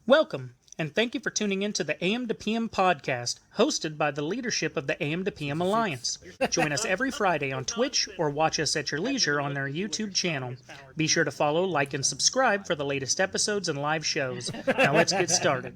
Welcome, and thank you for tuning in to the AM-2-PM podcast, hosted by the leadership of the AM-2-PM Alliance. Join us every Friday on Twitch or watch us at your leisure on our YouTube channel. Be sure to follow, like, and subscribe for the latest episodes and live shows. Now let's get started.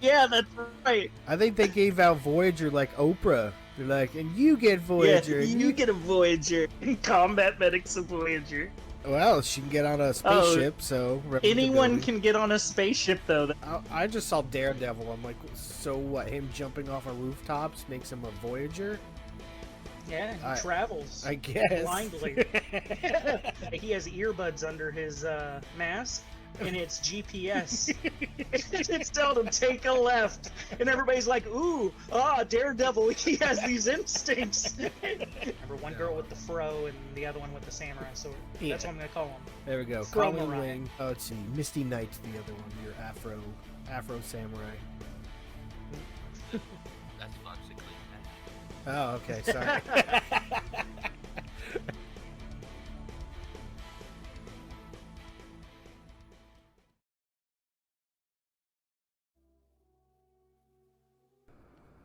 Yeah, that's right. I think they gave out Voyager like Oprah. They're like, and you get Voyager. Yeah, you get a Voyager. Combat Medics a Voyager. Well, she can get on a spaceship, so... Anyone can get on a spaceship, though. I just saw Daredevil. I'm like, so what, him jumping off of rooftops makes him a Voyager? Yeah, he travels. I guess. Blindly. He has earbuds under his mask, and it's GPS. It's telling him, take a left. And everybody's like, ooh, Daredevil, he has these instincts. Remember, one girl with the fro and the other one with the samurai sword. Yeah. That's what I'm going to call him. There we go. Fro Colin Mariah. Wing. Oh, let's see. Misty Knight's the other one. Your Afro samurai. That's logically. Oh, okay. Sorry.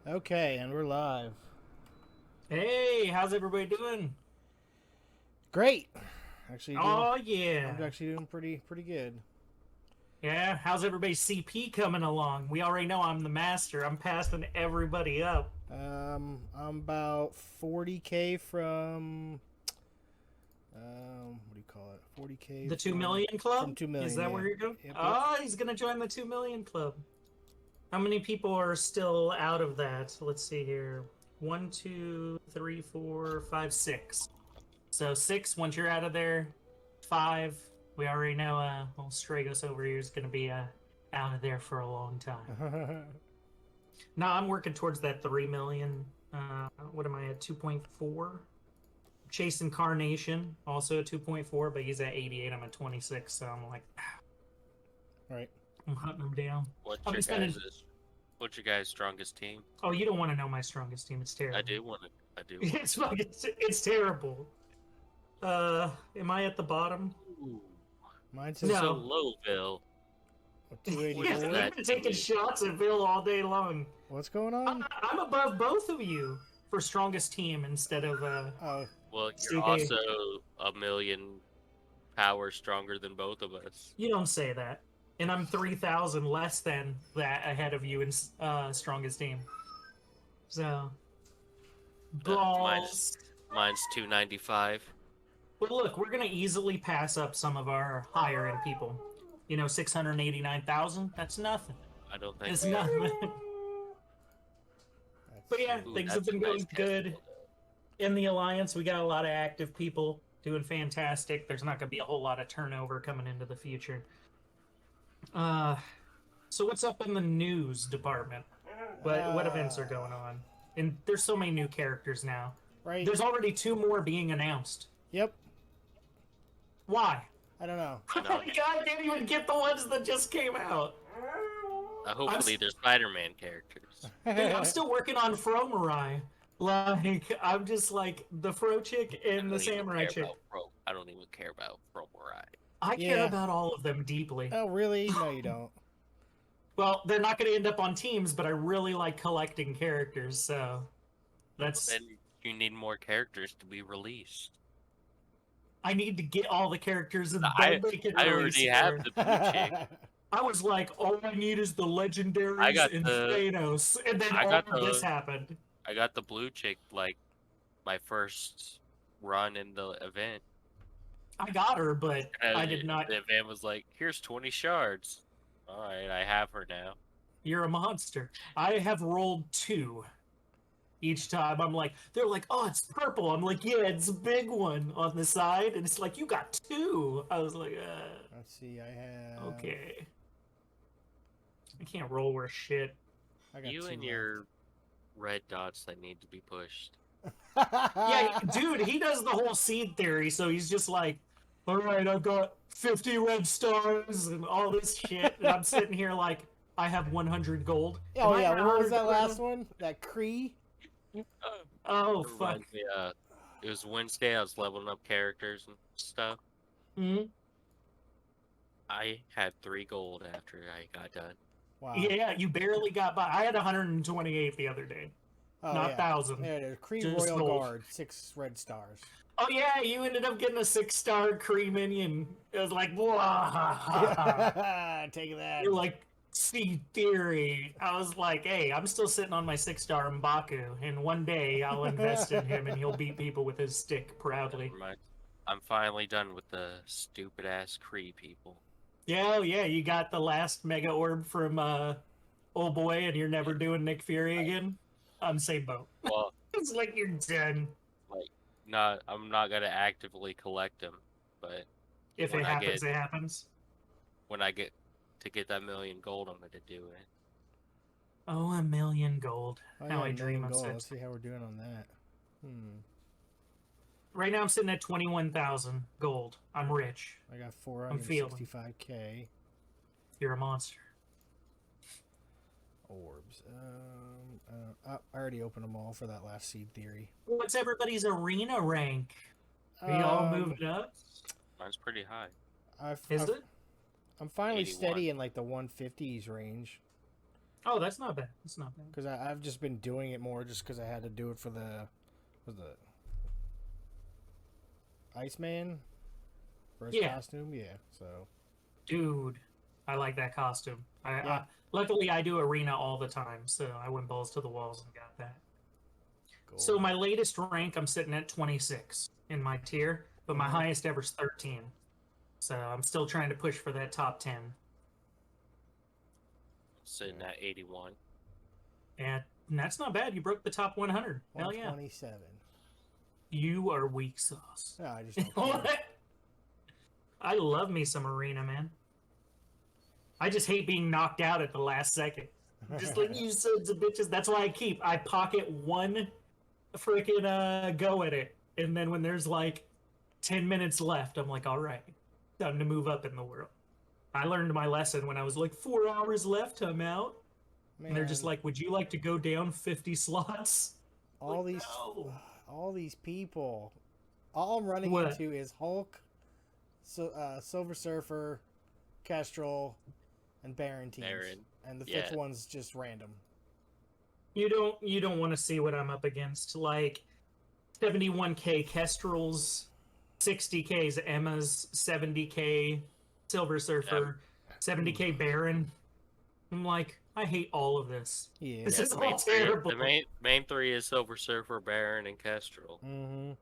Okay, and we're live. Hey, how's everybody doing? Great. Actually, Oh yeah. I'm actually doing pretty good. Yeah, how's everybody's CP coming along? We already know I'm the master. I'm passing everybody up. I'm about 40K from what do you call it? 40K. The 2 million club? From 2 million. Is that yeah. where you're going? Yep, Oh, he's gonna join the 2 million club. How many people are still out of that? Let's see here. 1, 2, 3, 4, 5, 6. So 6, once you're out of there. 5, we already know Stragos over here is going to be out of there for a long time. No, I'm working towards that 3 million. What am I at? 2.4? Chase Incarnation, also at 2.4, but he's at 88. I'm at 26, so I'm like, Right. I'm hunting him down. What's your guys' strongest team? Oh, you don't want to know my strongest team. It's terrible. I do want to. It's terrible. Am I at the bottom? Ooh, Mine's No. so low, Bill. 284. Yeah, that I've been taking shots at Bill all day long. What's going on? I'm above both of you for strongest team instead of Oh, Well, CK. you're also a million power stronger than both of us. You don't say that. And I'm 3,000 less than that ahead of you in strongest team. So, balls. Mine's 295. But look, we're gonna easily pass up some of our higher end people. 689,000. That's nothing. I don't think. It's nothing. that's- But yeah, Ooh, things that's have been a going nice good. test. In the Alliance, we got a lot of active people doing fantastic. There's not going to be a whole lot of turnover coming into the future. So what's up in the news department? What events are going on? And there's so many new characters now. right. There's already 2 more being announced. Yep. Why? I don't know. I know. God, I didn't even get the ones that just came out. Hopefully, they're Spider-Man characters. Dude, I'm still working on Fro Mariah. Like, I'm just like the Fro chick and the Samurai chick. I don't even care about Pro Mariah. I care Yeah. about all of them deeply. Oh, really? No, you don't. Well, they're not going to end up on teams, but I really like collecting characters, so that's. Then you need more characters to be released. I need to get all the characters and I then make it I release already there. have the blue chick. I was like, all I need is the legendaries I got and the- Thanos, and then I all got of this the- happened. I got the blue chick like my first run in the event. I got her, but And I did not. The event was like, "Here's 20 shards." All right, I have her now. You're a monster. I have rolled 2 each time. I'm like, they're like, oh, it's purple. I'm like, yeah, it's a big one on the side, and it's like, you got 2. I was like, Let's see. I have. okay. I can't roll worth shit. I got You 2 and your red dots that need to be pushed. left. Yeah, dude, he does the whole seed theory, so he's just like, all right, I've got 50 red stars and all this shit, and I'm sitting here like, I have 100 gold. Am Oh I yeah. at What was 100 that gold? last one? That Cree. Oh, It fuck. reminds me, it was Wednesday. I was leveling up characters and stuff. Mhm. I had 3 gold after I got done. Wow. Yeah, you barely got by. I had 128 the other day. Oh, Not yeah. 1,000. There it is. Kree Just Royal gold. Guard, 6 red stars. Oh yeah, you ended up getting a 6-star Kree minion. It was like, blah. Take that. You're like, see theory. I was like, hey, I'm still sitting on my 6-star M'Baku, and one day I'll invest in him and he'll beat people with his stick proudly. Never mind. I'm finally done with the stupid ass Kree people. Yeah, oh yeah, you got the last Mega Orb from old boy, and you're never doing Nick Fury again. I'm same boat. Well, It's like you're done. I'm not gonna actively collect them, but If When it I happens, get- it happens. when I get that million gold, I'm gonna do it. Oh, 1,000,000 gold. Oh, How yeah, I dream of gold. such. Let's see how we're doing on that. Right now, I'm sitting at 21,000 gold. I'm rich. I got feeling. 465k You're a monster. orbs. I already opened them all for that last seed theory. What's everybody's arena rank? Are you all moving up? Mine's pretty high. Is it? I'm finally 81. steady in like the 150s range Oh, that's not bad. That's not bad. because I've just been doing it more just because I had to do it for the Iceman first Yeah. costume. Yeah, so Dude, I like that costume. Yeah. Luckily, I do arena all the time, so I went balls to the walls and got that. gold. So my latest rank, I'm sitting at 26 in my tier, but my Mhm. highest ever is 13. So I'm still trying to push for that top 10. Sitting at 81. And that's not bad. You broke the top 100. Hell yeah. 127. You are weak sauce. No, I just don't care. I love me some arena, man. I just hate being knocked out at the last second. Just like you sons of bitches. That's why I pocket one freaking go at it. And then when there's like 10 minutes left, I'm like, all right, time to move up in the world. I learned my lesson when I was like 4 hours left, I'm out. And they're just Man, like, would you like to go down 50 slots? all like, these no. all these people. All I'm running What? into is Hulk, Silver Surfer, Kestrel, and Baron teams. Baron. And the Yeah. fifth one's just random. You don't want to see what I'm up against. Like 71k Kestrels, 60k's Emma's, 70k Silver Surfer, 70k Baron. I'm like, I hate all of this. Yeah. This Yeah, is the all main three- terrible. The main 3 is Silver Surfer, Baron, and Kestrel. Mm-hmm.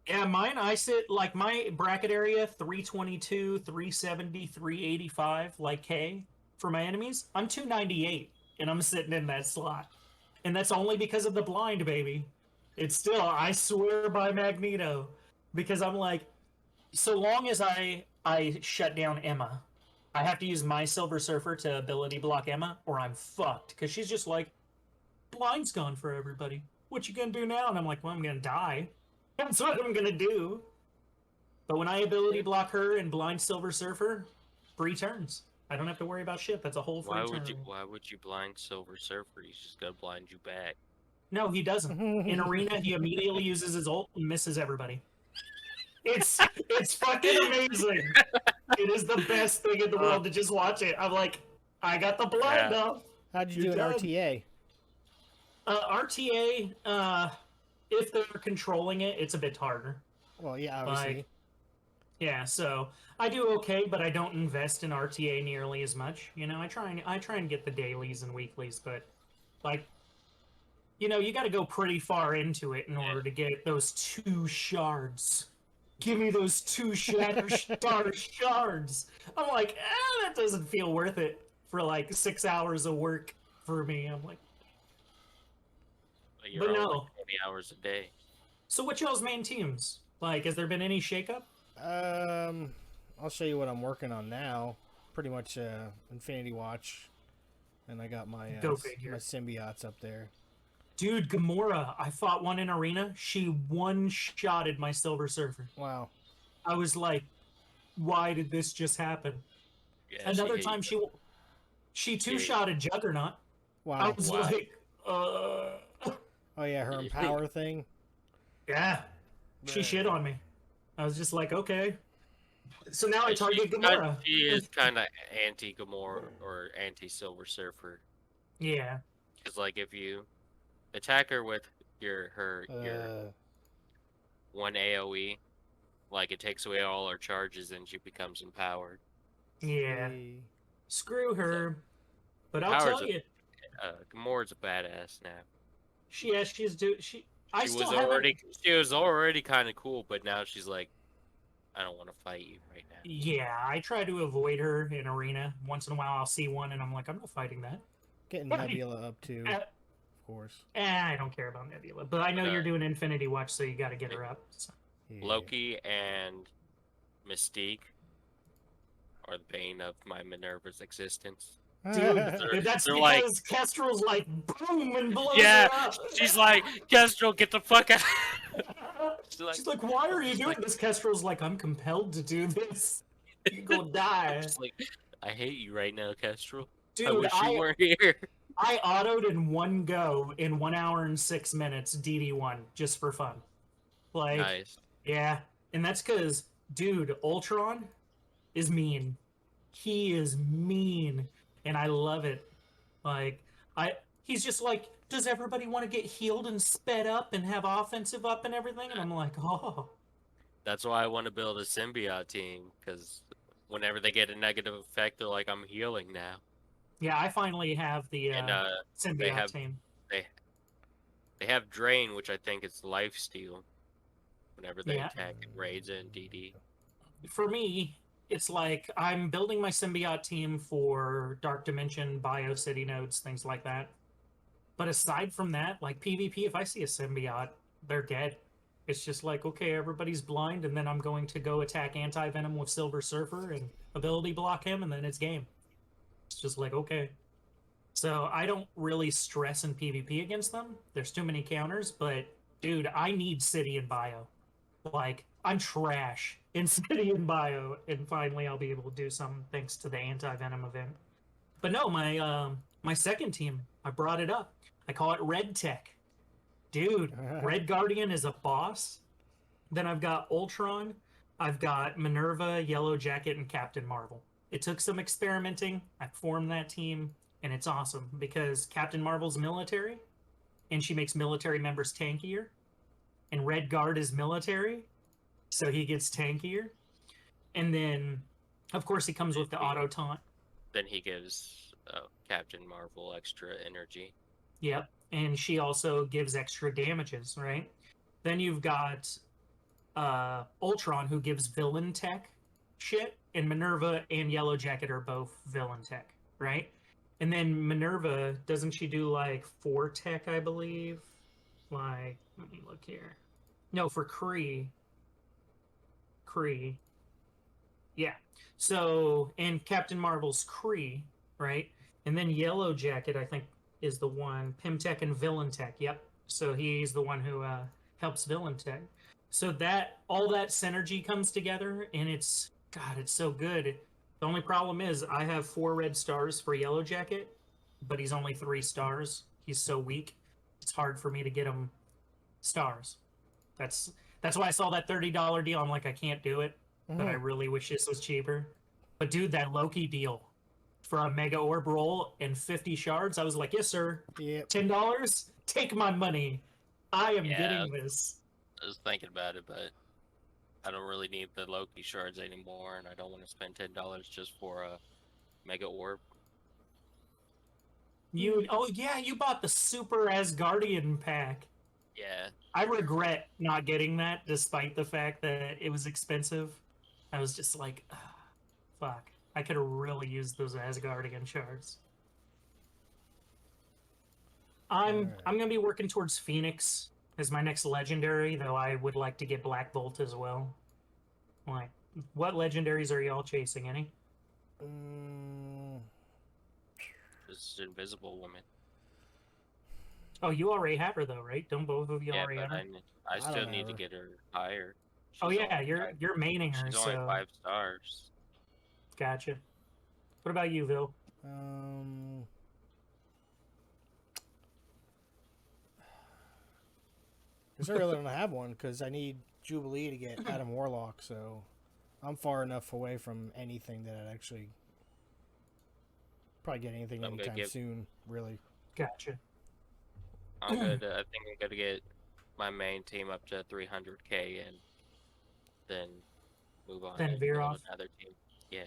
Yeah, mine, I sit, like, my bracket area, 322, 370, 385, like K, for my enemies. I'm 298, and I'm sitting in that slot. And that's only because of the blind, baby. It's still, I swear by Magneto. Because I'm like, so long as I shut down Emma, I have to use my Silver Surfer to ability block Emma, or I'm fucked. Because she's just like, blind's gone for everybody. What you gonna do now? And I'm like, well, I'm gonna die. That's what I'm gonna do. But when I ability block her and blind Silver Surfer, 3 turns. I don't have to worry about shit. That's a whole free turn. Why would you blind Silver Surfer? He's just gonna blind you back. No, he doesn't. In arena, he immediately uses his ult and misses everybody. It's fucking amazing. It is the best thing in the world to just watch it. I'm like, I got the blind Yeah. off. How'd you You're do in done. RTA? RTA, if they're controlling it, it's a bit harder. Well, yeah, obviously. Like, yeah, so I do okay, but I don't invest in RTA nearly as much. You know, I try and get the dailies and weeklies, but like, you know, you got to go pretty far into it in order to get those 2 shards. Give me those 2 shatter star shards. I'm like, that doesn't feel worth it for like 6 hours of work for me. I'm like, But you're But on no. like 20 hours a day. so what y'all's main teams? Like, has there been any shakeup? I'll show you what I'm working on now. Pretty much Infinity Watch, and I got my Go figure. my symbiotes up there. Dude, Gamora, I fought one in arena. She one-shotted my Silver Surfer. Wow. I was like, why did this just happen? Yeah, Another she time hates she two-shotted Juggernaut. I Wow. was Wow. like, Oh yeah, her empower thing. yeah. She Bruh. shit on me. I was just like, okay. So now I target Gamora. She is kind of anti-Gamora or anti-Silver Surfer. Yeah. Because like if you attack her with your one AOE, like it takes away all her charges and she becomes empowered. Yeah. Screw her. But I'll Power's tell you, Gamora's a badass now. she was already kind of cool, but now she's like, I don't want to fight you right now. Yeah, I try to avoid her in arena. Once in a while, I'll see one, and I'm like, I'm not fighting that. Getting Nebula up too, of course. I don't care about Nebula, but I know you're doing Infinity Watch, so you got to get her up. So. Yeah. Loki and Mystique are the bane of my Minerva's existence. Dude, that's they're because like, Kestrel's like boom and blows yeah, her up. She's like, Kestrel, get the fuck out. She's like, why are you doing this? Kestrel's like, I'm compelled to do this. You go die. She's like, I hate you right now, Kestrel. Dude, I wish you weren't here. I autoed in one go in 1 hour and 6 minutes DD1 just for fun. Like, Nice. Yeah, and that's because, dude, Ultron is mean. He is mean, and I love it. Like, he's just like, does everybody want to get healed and sped up and have offensive up and everything? And I'm like, oh. That's why I want to build a symbiote team, because whenever they get a negative effect, they're like, I'm healing now. Yeah, I finally have the symbiote team. They have Drain, which I think is lifesteal. Whenever they attack and raids and DD. For me, it's like I'm building my symbiote team for Dark Dimension, Bio City nodes, things like that. But aside from that, like PvP, if I see a symbiote, they're dead. It's just like, okay, everybody's blind, and then I'm going to go attack Anti-Venom with Silver Surfer and ability block him, and then it's game. It's just like, okay. So I don't really stress in PvP against them. There's too many counters, but dude, I need City and Bio. Like, I'm trash in City and Bio, and finally I'll be able to do some thanks to the Anti-Venom event. But no, my second team, I brought it up. I call it Red Tech. Dude, Red Guardian is a boss. Then I've got Ultron, I've got Minerva, Yellow Jacket, and Captain Marvel. It took some experimenting. I formed that team, and it's awesome because Captain Marvel's military, and she makes military members tankier. And Red Guard is military, so he gets tankier. And then, of course, he comes with the auto taunt. Then he gives Captain Marvel extra energy. Yep, and she also gives extra damages, right? Then you've got Ultron, who gives villain tech shit, and Minerva and Yellow Jacket are both villain tech, right? And then Minerva, doesn't she do like 4 tech, I believe? Like, let me look here. No, for Kree. Yeah. So, and Captain Marvel's Kree, right? And then Yellow Jacket, I think, is the one. Pimtech and Villain Tech, yep. So he's the one who helps Villain Tech. So that, all that synergy comes together, and it's, God, it's so good. The only problem is I have 4 red stars for Yellow Jacket, but he's only 3 stars. He's so weak. It's hard for me to get him stars. That's why I saw that $30 deal. I'm like, I can't do it, but I really wish this was cheaper. But dude, that Loki deal for a Mega Orb roll and 50 shards, I was like, yes, sir. Yep. $10? Take my money. I am getting this. I was thinking about it, but I don't really need the Loki shards anymore, and I don't want to spend $10 just for a Mega Orb. You bought the Super Asgardian pack. Yeah. I regret not getting that, despite the fact that it was expensive. I was just like, fuck. I could have really used those Asgardian shards. I'm gonna be working towards Phoenix as my next legendary, though I would like to get Black Bolt as well. Like, what legendaries are y'all chasing? Any? This is Invisible Woman. Oh, you already have her though, right? Don't both of you already have her? I still need to get her higher. Oh yeah, you're maining her. She's only 5 stars. Gotcha. What about you, Vil? Because I really don't have one because I need Jubilee to get Adam Warlock. So I'm far enough away from anything that I'd actually probably get anything I'm gonna anytime give- soon, really. Gotcha. I'm good. I think I'm gonna get my main team up to 300k and then move on. Then and veer build off. another team. Yeah.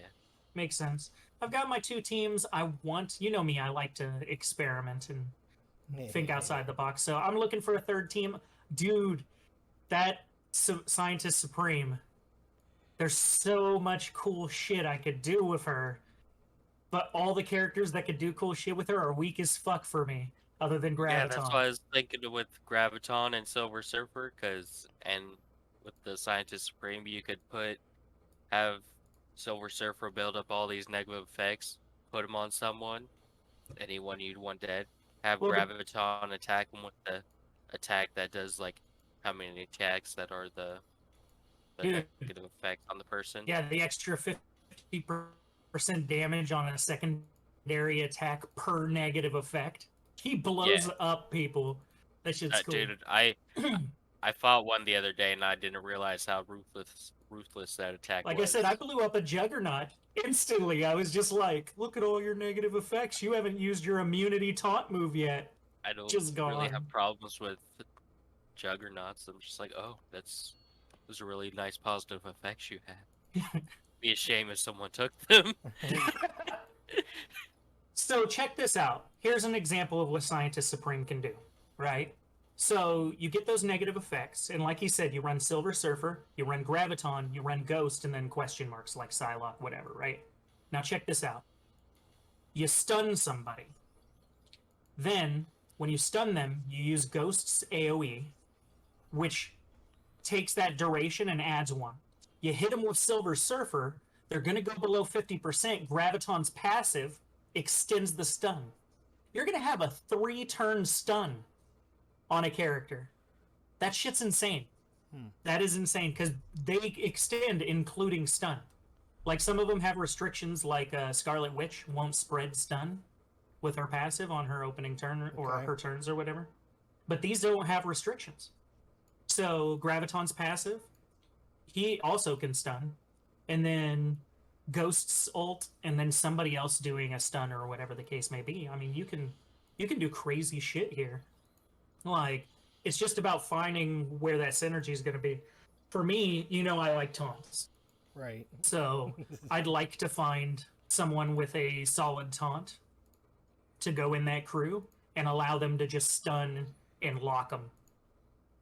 Makes sense. I've got my 2 teams. I want, you know me, I like to experiment and think outside the box. So I'm looking for a 3rd team. Dude, that Scientist Supreme, there's so much cool shit I could do with her. But all the characters that could do cool shit with her are weak as fuck for me, other than Graviton. Yeah, that's why I was thinking with Graviton and Silver Surfer, and with the Scientist Supreme, you could have Silver Surfer build up all these negative effects, put them on someone, anyone you'd want dead. Have Well, Graviton attack them with the attack that does like how many attacks that are the Dude. negative effect on the person. Yeah, the extra 50% damage on a secondary attack per negative effect. He blows up people. That shit's cool. Dude, I fought one the other day and I didn't realize how ruthless that attack was. Like I said, I blew up a Juggernaut instantly. I was just like, look at all your negative effects. You haven't used your immunity taunt move yet. I don't just really gone. have problems with Juggernauts. I'm just like, oh, those are really nice positive effects you have. Be a shame if someone took them. So check this out. Here's an example of what Scientist Supreme can do, right? So you get those negative effects, and like he said, you run Silver Surfer, you run Graviton, you run Ghost, and then question marks like Psylocke, whatever, right? Now check this out. You stun somebody. Then, when you stun them, you use Ghost's AoE, which takes that duration and adds 1. You hit them with Silver Surfer, they're going to go below 50%. Graviton's passive extends the stun. You're going to have a 3-turn stun on a character. That shit's insane. That is insane, because they extend including stun. Like, some of them have restrictions, like Scarlet Witch won't spread stun with her passive on her opening turn, or her turns, or whatever. But these don't have restrictions. So, Graviton's passive, he also can stun. And then Ghost's ult, and then somebody else doing a stun, or whatever the case may be. I mean, you can do crazy shit here. Like, it's just about finding where that synergy is going to be. For me, you know, I like taunts. Right. So I'd like to find someone with a solid taunt to go in that crew and allow them to just stun and lock them.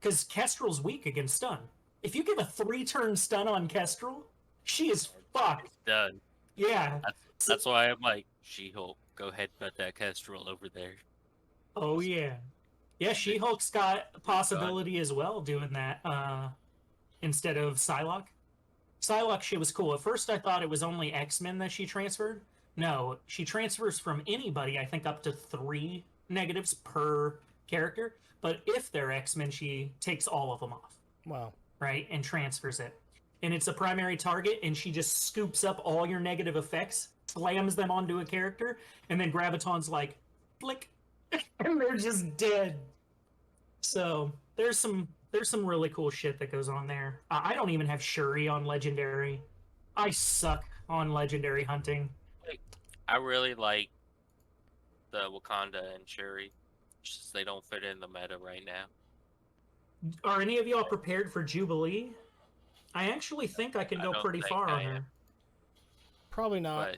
Because Kestrel's weak against stun. If you give a 3-turn stun on Kestrel, she is fucked. Done. Yeah. That's why I'm like, She-Hulk, go ahead and put that Kestrel over there. Oh, yeah. Yeah, She-Hulk's got a possibility as well doing that instead of Psylocke. Psylocke shit was cool. At first I thought it was only X-Men that she transferred. No, she transfers from anybody, I think up to 3 negatives per character. But if they're X-Men, she takes all of them off. Wow. Right? And transfers it. And it's a primary target, and she just scoops up all your negative effects, slams them onto a character, and then Graviton's like, flick, and they're just dead. So there's some really cool shit that goes on there. I don't even have Shuri on Legendary. I suck on Legendary hunting. I really like the Wakanda and Shuri. It's just they don't fit in the meta right now. Are any of y'all prepared for Jubilee? I actually think I can go pretty far on her. Probably not.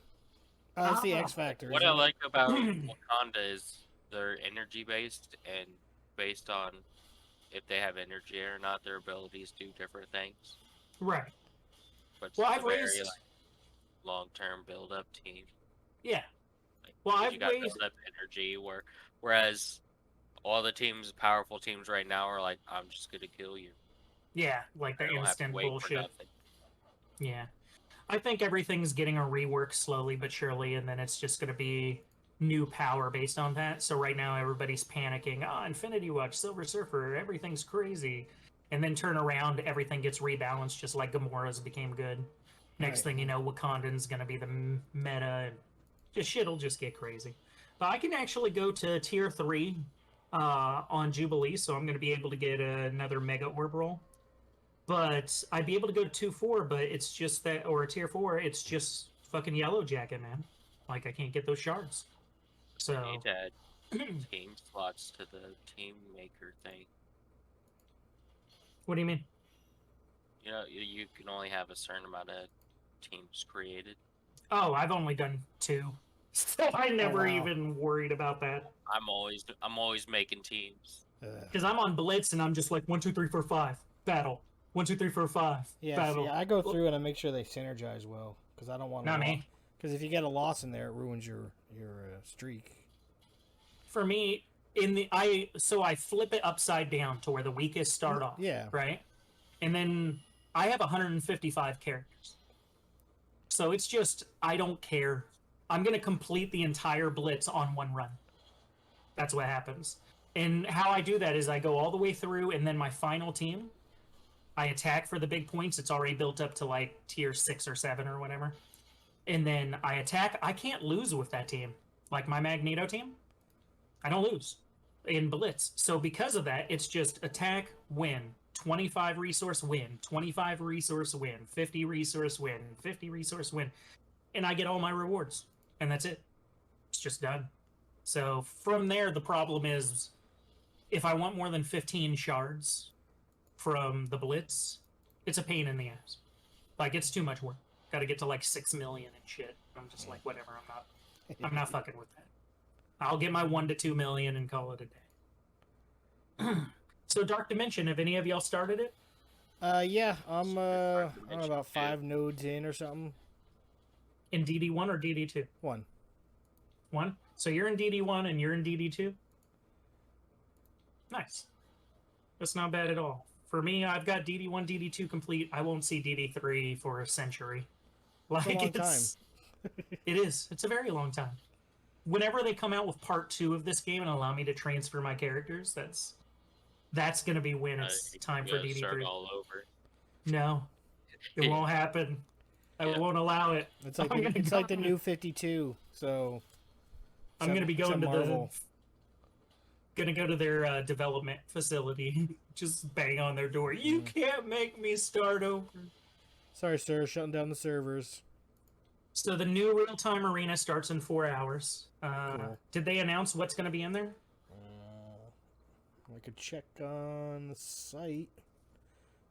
But That's the X Factor. what I like about Wakanda is they're energy based, and based on if they have energy or not, their abilities do different things. Right. But it's Well, a I've very raised- long-term build-up team. Yeah. Like, Well, you I've got raised- build-up energy, whereas all the powerful teams right now are like, I'm just gonna kill you. Yeah, like the I don't have to instant wait for bullshit. nothing. Yeah. I think everything's getting a rework slowly but surely, and then it's just going to be new power based on that. So right now everybody's panicking. Oh, Infinity Watch, Silver Surfer, everything's crazy. And then turn around, everything gets rebalanced just like Gamora's became good. Next thing you know, Wakandan's going to be the meta, and just shit'll just get crazy. But I can actually go to tier 3 on Jubilee, so I'm going to be able to get another Mega Orb roll. But I'd be able to go to 2-4, but it's just that, or a tier 4, it's just fucking Yellow Jacket, man. Like, I can't get those shards. So. You need to add team slots to the team maker thing. What do you mean? You know, you can only have a certain amount of teams created. Oh, I've only done 2. So I never wow. even worried about that. I'm always making teams. Because I'm on Blitz and I'm just like 1, 2, 3, 4, 5 battle. 1, 2, 3, 4, 5 Yeah, battle. see, I go through and I make sure they synergize well because I don't want to. Not me. Because if you get a loss in there, it ruins your streak. For me, so I flip it upside down to where the weakest start off. Yeah. Right? And then I have 155 characters. So it's just, I don't care. I'm going to complete the entire Blitz on one run. That's what happens. And how I do that is I go all the way through, and then my final team, I attack for the big points. It's already built up to like tier 6 or 7 or whatever. And then I attack. I can't lose with that team. Like my Magneto team, I don't lose in Blitz. So because of that, it's just attack, win, 25 resource win, 25 resource win, 50 resource win, 50 resource win. And I get all my rewards. And that's it. It's just done. So from there, the problem is if I want more than 15 shards from the Blitz, it's a pain in the ass. Like, it's too much work. Got to get to like 6 million and shit. I'm just like, whatever. I'm not fucking with that. I'll get my 1 to 2 million and call it a day. So Dark Dimension, have any of y'all started it? Yeah, I'm about 5 nodes in or something. In DD1 or DD2? 1. 1? So you're in DD1 and you're in DD2? Nice. That's not bad at all. For me, I've got DD1, DD2 complete. I won't see DD3 for a century. Like, It's a long time. It is. It's a very long time. Whenever they come out with part 2 of this game and allow me to transfer my characters, that's going to be when it's time for DD3. Start all over. No, it won't happen. I won't allow it. It's like the new 52. So I'm going to be going to go to their development facility, just bang on their door. You can't make me start over. Sorry, sir. Shutting down the servers. So the new real-time arena starts in 4 hours. Cool. Did they announce what's going to be in there? I could check on the site.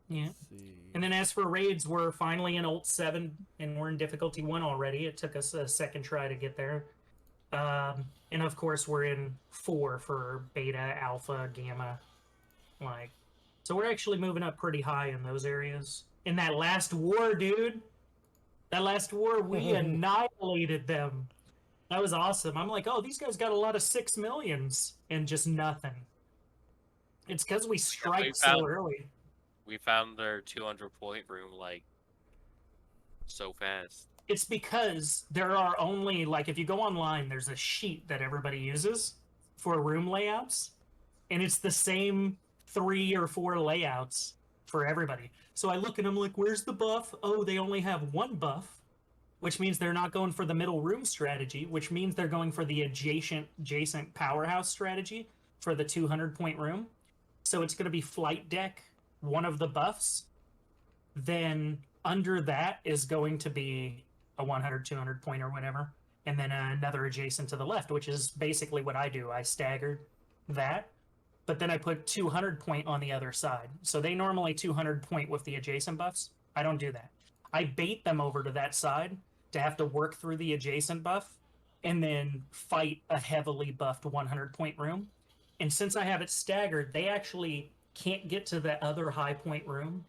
Yeah. Let's see. And then as for raids, we're finally in Ult 7, and we're in difficulty 1 already. It took us a second try to get there. And of course, we're in 4 for beta, alpha, gamma. So we're actually moving up pretty high in those areas. In that last war, dude. That last war, we annihilated them. That was awesome. I'm like, oh, these guys got a lot of 6 millions and just nothing. It's because we strike so early. We found their 200-point room, so fast. It's because there are only, if you go online, there's a sheet that everybody uses for room layouts, and it's the same 3 or 4 layouts for everybody. So I look and I'm like, where's the buff? Oh, they only have 1 buff, which means they're not going for the middle room strategy, which means they're going for the adjacent powerhouse strategy for the 200-point room. So it's going to be flight deck, one of the buffs. Then under that is going to be a 100, 200 point or whatever. And then another adjacent to the left, which is basically what I do. I staggered that, but then I put 200 point on the other side. So they normally 200 point with the adjacent buffs. I don't do that. I bait them over to that side to have to work through the adjacent buff and then fight a heavily buffed 100 point room. And since I have it staggered, they actually can't get to the other high point room,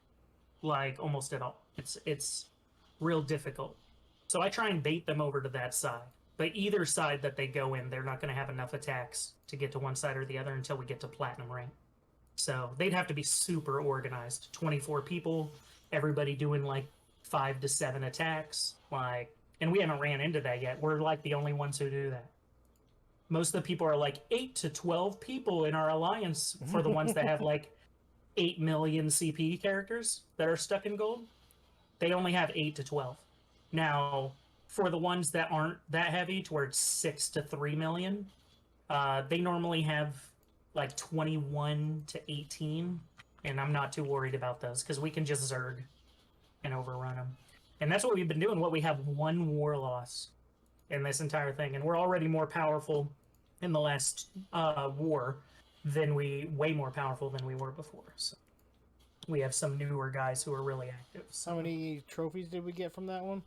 almost at all. It's real difficult. So I try and bait them over to that side. But either side that they go in, they're not going to have enough attacks to get to one side or the other until we get to Platinum rank. So they'd have to be super organized. 24 people, everybody doing 5 to 7 attacks. And we haven't ran into that yet. We're the only ones who do that. Most of the people are 8 to 12 people in our alliance for the ones that have 8 million CP characters that are stuck in gold. They only have 8 to 12. Now, for the ones that aren't that heavy, towards 6 to 3 million, they normally have 21 to 18 and I'm not too worried about those because we can just Zerg and overrun them. And that's what we've been doing. We have 1 war loss in this entire thing, and we're already more powerful in the last war way more powerful than we were before. So we have some newer guys who are really active. So. How many trophies did we get from that one?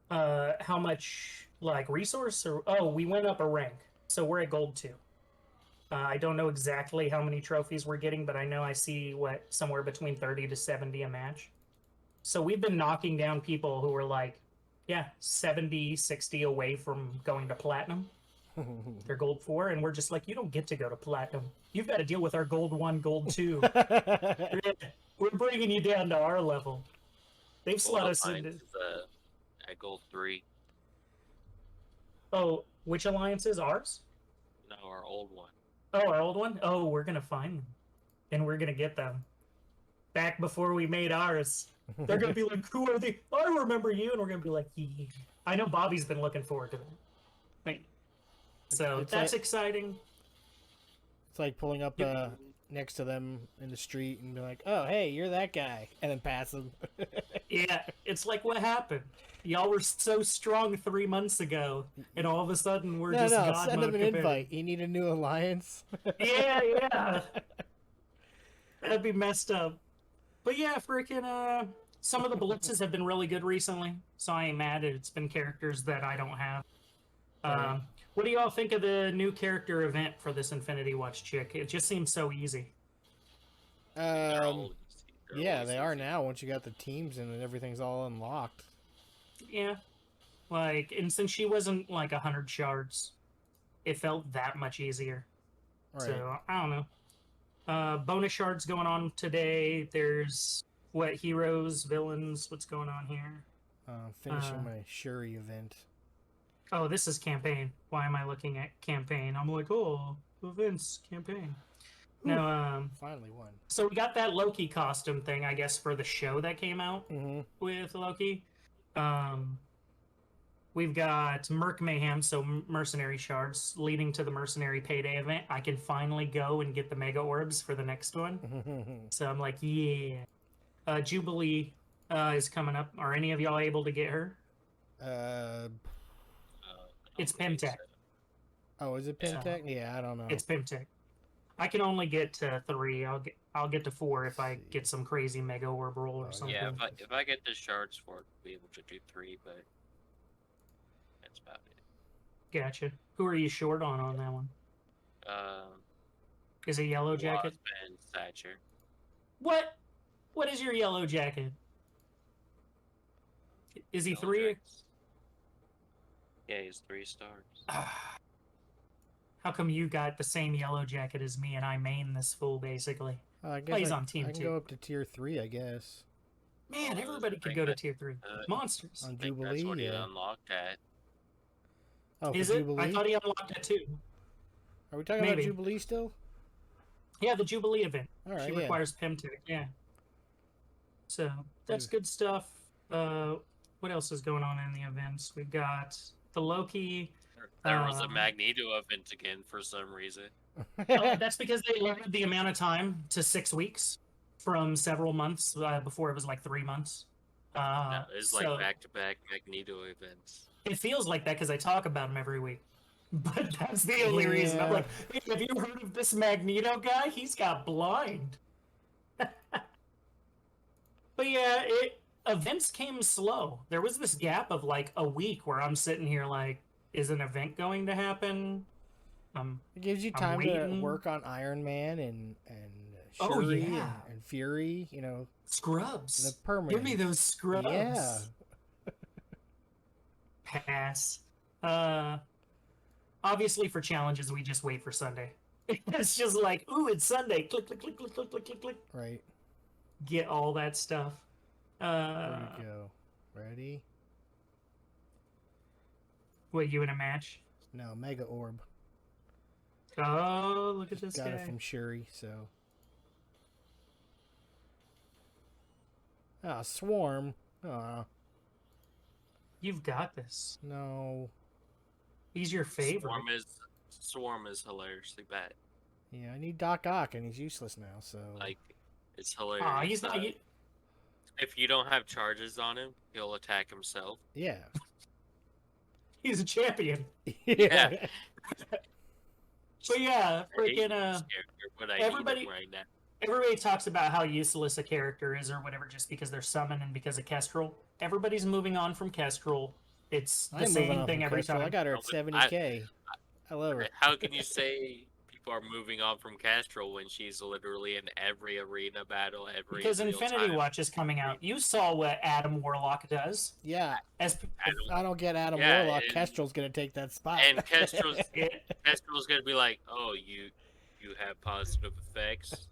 How much, like, resource? We went up a rank, so we're at gold 2. I don't know exactly how many trophies we're getting, but I know I see, somewhere between 30 to 70 a match. So we've been knocking down people who were like, 70, 60 away from going to platinum. They're gold 4, and we're just like, you don't get to go to platinum. You've got to deal with our gold 1, gold 2. We're bringing you down to our level. They've slot us into... At gold 3. Oh, which alliance is ours? No, our old one. Oh, our old one? Oh, we're going to find them. And we're going to get them. Back before we made ours. They're going to be like, who are they? I remember you. And we're going to be like, yeah. I know Bobby's been looking forward to that. Right. So that's exciting. It's like pulling up next to them in the street and be like, oh, hey, you're that guy. And then pass them. Yeah, it's like, what happened? Y'all were so strong 3 months ago, and all of a sudden we're just God send mode him an invite. You need a new alliance? Yeah. That'd be messed up. But yeah, freaking, some of the blitzes have been really good recently, so I ain't mad. It's been characters that I don't have. What do y'all think of the new character event for this Infinity Watch chick? It just seems so easy. Yeah, they are now once you got the teams and everything's all unlocked. Yeah. Like, and since she wasn't like 100 shards, it felt that much easier. Right. So, I don't know. Bonus shards going on today. There's, heroes, villains, what's going on here? Finishing my Shuri event. Oh, this is campaign. Why am I looking at campaign? I'm like, oh, events, campaign. No, finally won. So we got that Loki costume thing, I guess, for the show that came out with Loki. We've got Mercs Mayhem, so mercenary shards, leading to the mercenary payday event. I can finally go and get the mega orbs for the next one. So I'm like, yeah. Jubilee is coming up. Are any of y'all able to get her? It's Pimtech. Oh, is it Pimtech? Yeah, I don't know. It's Pimtech. I can only get to 3. I'll get to 4 if I get some crazy mega orb roll or something. Yeah, if I get the shards for it, I'll be able to do 3, but that's about it. Gotcha. Who are you short on that one? Is it Yellow Jacket? Wasp and Thatcher. What? What is your Yellow Jacket? Is he 3? Yeah, he's 3 stars. How come you got the same Yellow Jacket as me and I main this fool, basically? I guess he's on team 2. I can go up to tier 3, I guess. Man, everybody could go to tier 3. Monsters. On Jubilee, that's what he unlocked at. Oh, is it? Jubilee? I thought he unlocked it too. Are we talking about Jubilee still? Yeah, the Jubilee event. All right, she requires Pimtech, yeah. So, that's good stuff. What else is going on in the events? We've got the Loki... There was a Magneto event again for some reason. That's because they limited the amount of time to 6 weeks from several months. Before it was like 3 months. No, it's like back-to-back Magneto events. It feels like that because I talk about him every week. But that's the only reason. I'm like, hey, have you heard of this Magneto guy? He's got blind. But yeah, events came slow. There was this gap of like a week where I'm sitting here like, is an event going to happen? It gives you time to work on Iron Man and Shuri and Fury, you know. Scrubs. The permanent. Give me those scrubs. Yeah. Pass. Obviously for challenges, we just wait for Sunday. It's just like, ooh, it's Sunday. Click, click, click, click, click, click, click, click. Right. Get all that stuff. There you go. Ready? What, you in a match? No, Mega Orb. Oh, look at this guy. Got it from Shuri, so. Ah, Swarm. You've got this. No. He's your favorite. Swarm is hilariously bad. Yeah, I need Doc Ock, and he's useless now, so. Like, It's hilarious. He's not. If you don't have charges on him, he'll attack himself. Yeah. He's a champion. Yeah. But yeah, I hate freaking this character, but I everybody- need him right now. everybody talks about how useless a character is or whatever just because they're summoned and because of Kestrel. Everybody's moving on from Kestrel. It's the I'm moving same on thing from every Crystal. time. I got her at No, but 70K. I love her. How can you say people are moving on from Castrol when she's literally in every arena battle, every Because real Infinity time? Watch is coming out. You saw what Adam Warlock does. Yeah. As If I don't get Adam Yeah, Warlock, and- Kestrel's gonna take that spot. And Kestrel's gonna be like, "Oh, you have positive effects.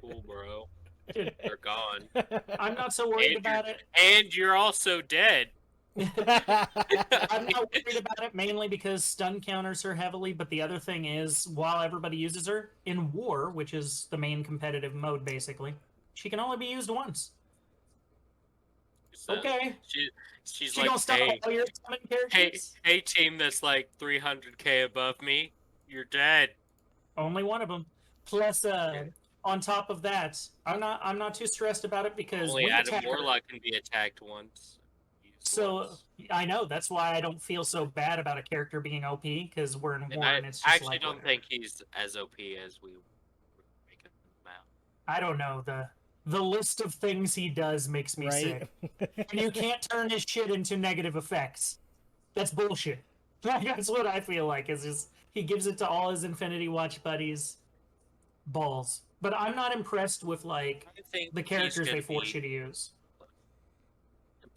Cool, bro. Dude, They're gone. I'm not so worried And about it. And you're also dead." I'm not worried about it mainly because stun counters her heavily, but the other thing is, while everybody uses her, in War, which is the main competitive mode basically, she can only be used once. So Okay. She's She like, gonna stop "Hey, all your summon characters? hey, team that's like 300k above me, you're dead." Only one of them. Plus, on top of that, I'm not too stressed about it because Only we Adam attack her. Warlock can be attacked once. Used So once. I know that's why I don't feel so bad about a character being OP because we're in And War I and it's just actually like don't whatever. think he's as OP as we were making him out. I don't know the list of things he does makes me sick. Right? And you can't turn his shit into negative effects. That's bullshit. That's what I feel like. Is just he gives it to all his Infinity Watch buddies. Balls. But I'm not impressed with like I think the he's characters gonna they force be- you to use.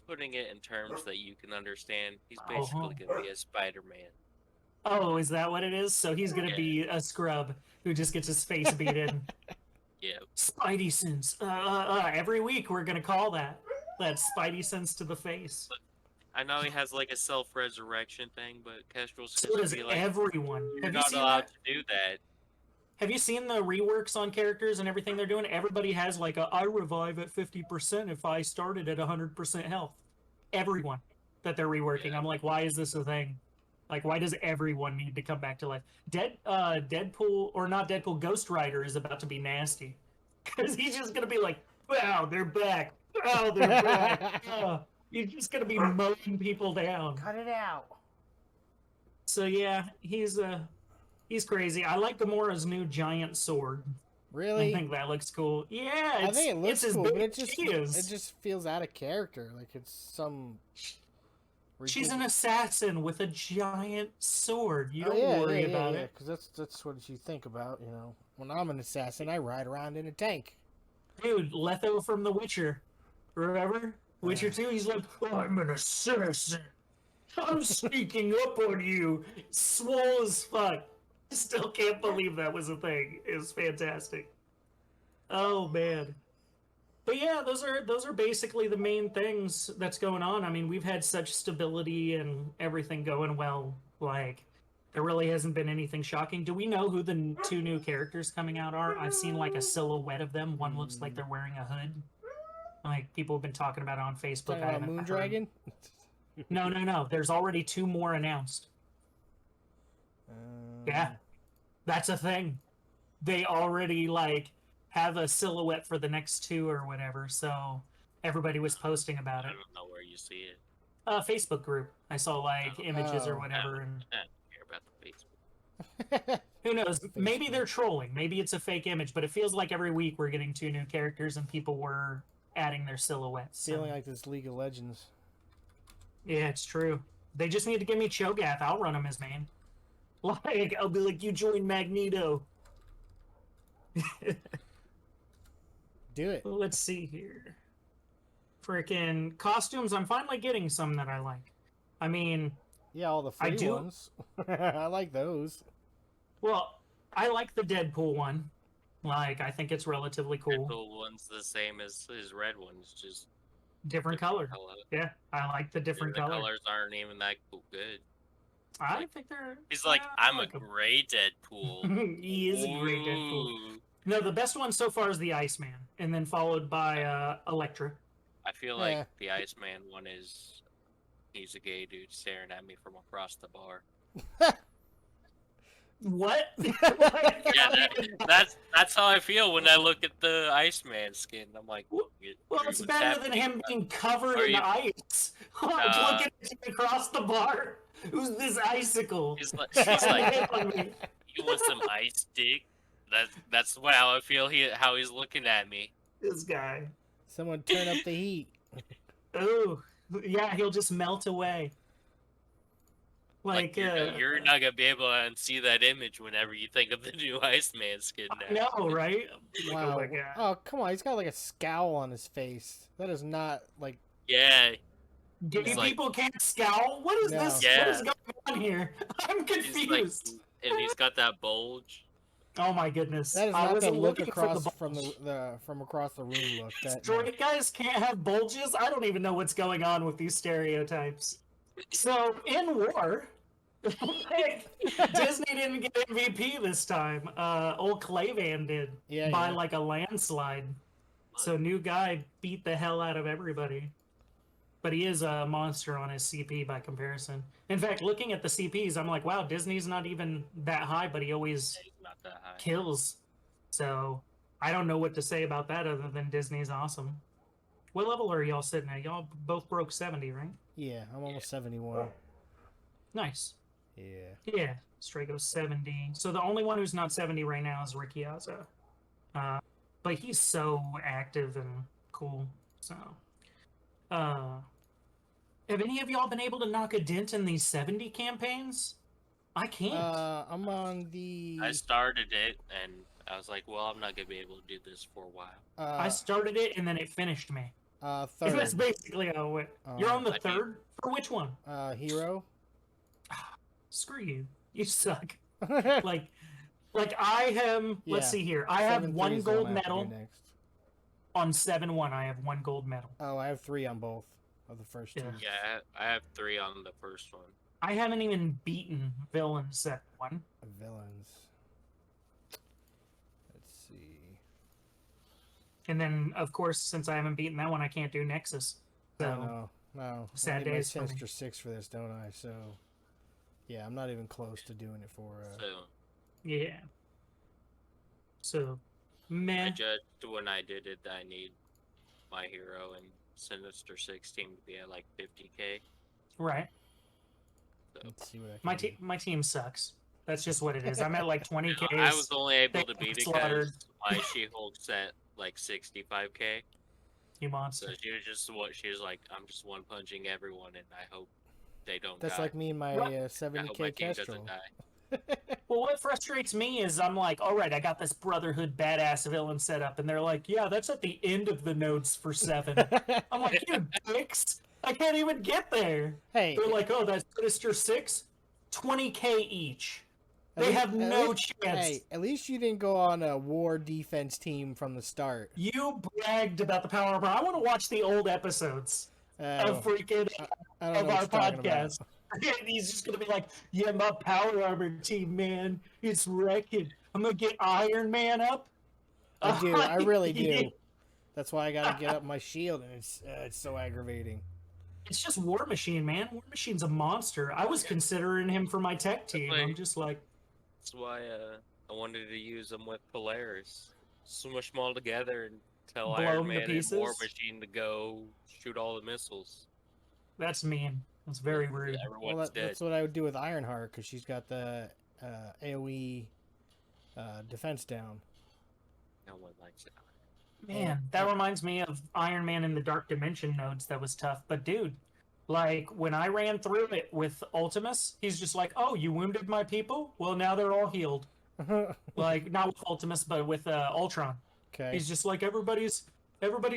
Putting it in terms that you can understand, he's Uh-huh. basically gonna be a Spider-Man. Oh, is that what it is? So he's gonna Yeah. be a scrub who just gets his face beat in. Yeah, Spidey sense. Every week we're gonna call that Spidey sense to the face. I know he has like a self-resurrection thing, but Kestrel's So gonna does be like, everyone. "You're Have you not seen allowed that? to do that." Have you seen the reworks on characters and everything they're doing? Everybody has like I revive at 50% if I started at 100% health. Everyone that they're reworking. Yeah. I'm like, why is this a thing? Like, why does everyone need to come back to life? Deadpool, or not Deadpool, Ghost Rider is about to be nasty. Because he's just going to be like, wow, they're back. Wow, they're back. He's just going to be mowing people down. Cut it out. So yeah, he's crazy. I like Gamora's new giant sword. Really? I think that looks cool. Yeah, I think it looks it's as cool, big but it as she is. just feels out of character. Like it's some. She's an ridiculous- assassin with a giant sword. You Oh, don't yeah, worry yeah, about yeah, it. because that's what you think about. You know, when I'm an assassin, I ride around in a tank. Dude, Letho from The Witcher. Remember? Witcher 2, he's like, I'm an assassin. I'm sneaking up on you. Swole as fuck. Still can't believe that was a thing. It was fantastic. Oh man. But yeah, those are basically the main things that's going on. I mean, we've had such stability and everything going well. Like, there really hasn't been anything shocking. Do we know who the two new characters coming out are? I've seen like a silhouette of them. One looks like they're wearing a hood. Like people have been talking about it on Facebook. Talking I about haven't heard. Moondragon. No. There's already two more announced. Yeah, that's a thing. They already like have a silhouette for the next two or whatever. So everybody was posting about I it. don't know where you see it. Facebook group. I saw like images or Oh. whatever, and I don't care about the Facebook. who knows? Maybe they're trolling. Maybe it's a fake image. But it feels like every week we're getting two new characters and people were adding their silhouettes. So. Feeling like this League of Legends. Yeah, it's true. They just need to give me Cho'Gath. I'll run him as main. Like, I'll be like, you join Magneto. Do it. Let's see here. Freaking costumes. I'm finally getting some that I like. I mean, Yeah, all the I free do- ones. I like those. well, I like the Deadpool one. Like, I think it's relatively cool. Deadpool one's the same as his red one's just Different color. Yeah, I like the different The color. colors aren't even that good. I think they're. He's like, I I'm a like 'em. gray Deadpool. He is a great Deadpool. Ooh. No, the best one so far is the Iceman, and then followed by Elektra. I feel like Yeah. the Iceman one is he's a gay dude staring at me from across the bar. What? Yeah, that's how I feel when I look at the Iceman skin. I'm like, Well, it's what's better than happening? him being covered Are in you- ice. Like, looking at you across the bar. Who's this icicle? He's like, Hit on me. you want some ice dick? That's how I feel. How he's looking at me. This guy. Someone turn up the heat. Oh, yeah, he'll just melt away. Like, you're not gonna be able to see that image whenever you think of the new Iceman skin. Now. no, right? Like, Wow. oh my god. Oh, come on. He's got like a scowl on his face. That is not like. Yeah, Gay He's like- people can't scowl? What is No. this? Yeah. What is going on here? I'm he's like, confused. and he's got that bulge. Oh my goodness. That is I not the wasn't look looking for across the from from across the room look. That, Destroyed guys can't have bulges. I don't even know what's going on with these stereotypes. So in war, Disney didn't get MVP this time. Old Clayvan did Yeah, by yeah. like a landslide. So new guy beat the hell out of everybody. But he is a monster on his CP by comparison. In fact, looking at the CPs, I'm like, wow, Disney's not even that high, but he always He's not that high. kills. So I don't know what to say about that other than Disney's awesome. What level are y'all sitting at? Y'all both broke 70, right? Yeah, I'm almost 71. Nice. Yeah. Yeah, Stragos 70. So the only one who's not 70 right now is Ricciazza. But he's so active and cool. So, have any of y'all been able to knock a dent in these 70 campaigns? I can't. I'm on the. I started it, and I was like, well, I'm not gonna be able to do this for a while. I started it and then it finished me. That's Third. basically how it went. You're on the I third? For which one? Hero. Screw you. You suck. like I am. Let's Yeah, see here. I have 7-3 one is the one gold I have to do medal next. on 7-1. I have one gold medal. Oh, I have 3 on both of the first two. Yeah. Yeah, I have 3 on the first one. I haven't even beaten villain 7-1. Villains. Let's see. And then, of course, since I haven't beaten that one, I can't do Nexus. So Oh, no. sad I need my days for me. Sinister 6 for this, don't I? So, yeah, I'm not even close to doing it for. So yeah. So, I meh. judged when I did it that I need my hero and Sinister 6 team to be at like 50k. Right. Let's see what I can My do. my team sucks. That's just what it is. I'm at like 20k. I was only able they to beat it slaughtered. because my She-Hulk's at like 65k. You So monster. she was just she was like, I'm just one punching everyone, and I hope they don't That's die. like me and my Right. I hope my 70k team Kestrel. doesn't die. Well, what frustrates me is I'm like, all right, I got this Brotherhood badass villain set up, and they're like, yeah, that's at the end of the nodes for 7. I'm like, you dicks! I can't even get there. Hey, They're like, oh, that's Sinister 6, 20k each. at They least- have at no least- chance. Hey, at least you didn't go on a war defense team from the start. You bragged about the power armor. I want to watch the old episodes of freaking I don't of know our what you're talking about. podcast. And he's just gonna be like, yeah, my power armor team, man, it's wrecking. I'm gonna get Iron Man up. I do. I really Yeah. do. That's why I gotta get up my shield, and it's so aggravating. It's just War Machine, man. War Machine's a monster. I was considering him for my tech team. Like- I'm just like, That's why I wanted to use them with Polaris. Smush them all together and tell Blow 'em Iron to Man and War pieces? Machine to go shoot all the missiles. that's mean. That's very rude. Everyone's Well, dead. that's what I would do with Ironheart, because she's got the AoE defense down. No one likes it. Man, that reminds me of Iron Man in the Dark Dimension nodes. That was tough. But dude, like when I ran through it with Ultimus, he's just like, "Oh, you wounded my people? Well, now they're all healed." Like not with Ultimus, but with Ultron. Okay. He's just like, "Everybody's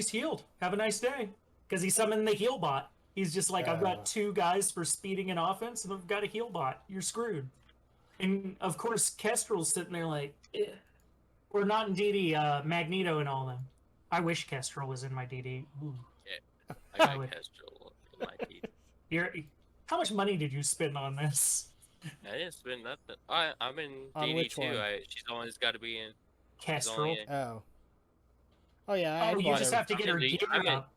healed. Have a nice day." Because he summoned the heal bot. He's just like, "I've got 2 guys for speeding and offense, and I've got a heal bot. You're screwed." And of course, Kestrel's sitting there like, eh. Or not in DD, Magneto and all them. I wish Kestrel was in my DD. Ooh. I got would- Kestrel in my team. How much money did you spend on this? I didn't spend nothing. I'm in On DD which too. one? She's always got to be in. Kestrel? in- Oh. Oh yeah. I Oh, you bought just her- have to get her I'm in- gear I'm in- up.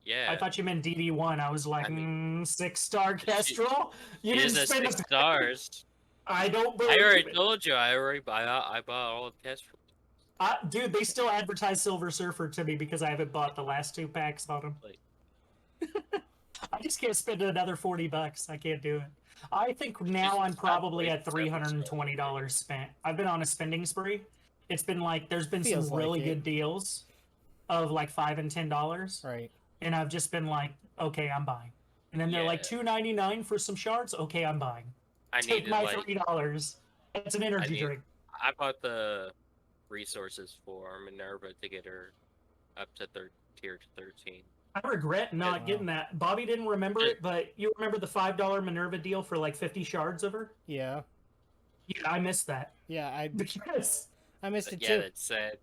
Yeah. I thought you meant DD1. I was like, I mean- 6-star Kestrel? You She didn't is at spend 6 stars. I don't believe I already it. told you. I bought all the Kestrel. Dude, they still advertise Silver Surfer to me because I haven't bought the last 2 packs on them. Like, I just can't spend another $40. I can't do it. I think now I'm probably at $320 spent. I've been on a spending spree. It's been like there's been Feels some like really it. good deals of like $5 and $10, Right. and I've just been like, okay, I'm buying. And then they're like $2.99 for some shards. Okay, I'm buying. I Take needed my like $3. It's an energy drink. I bought the resources for Minerva to get her up to tier 13. I regret not getting that. Bobby didn't remember it, but you remember the $5 Minerva deal for like 50 shards of her? Yeah. Yeah, I missed that. Yeah, Because I missed it Yeah, too. that's sad.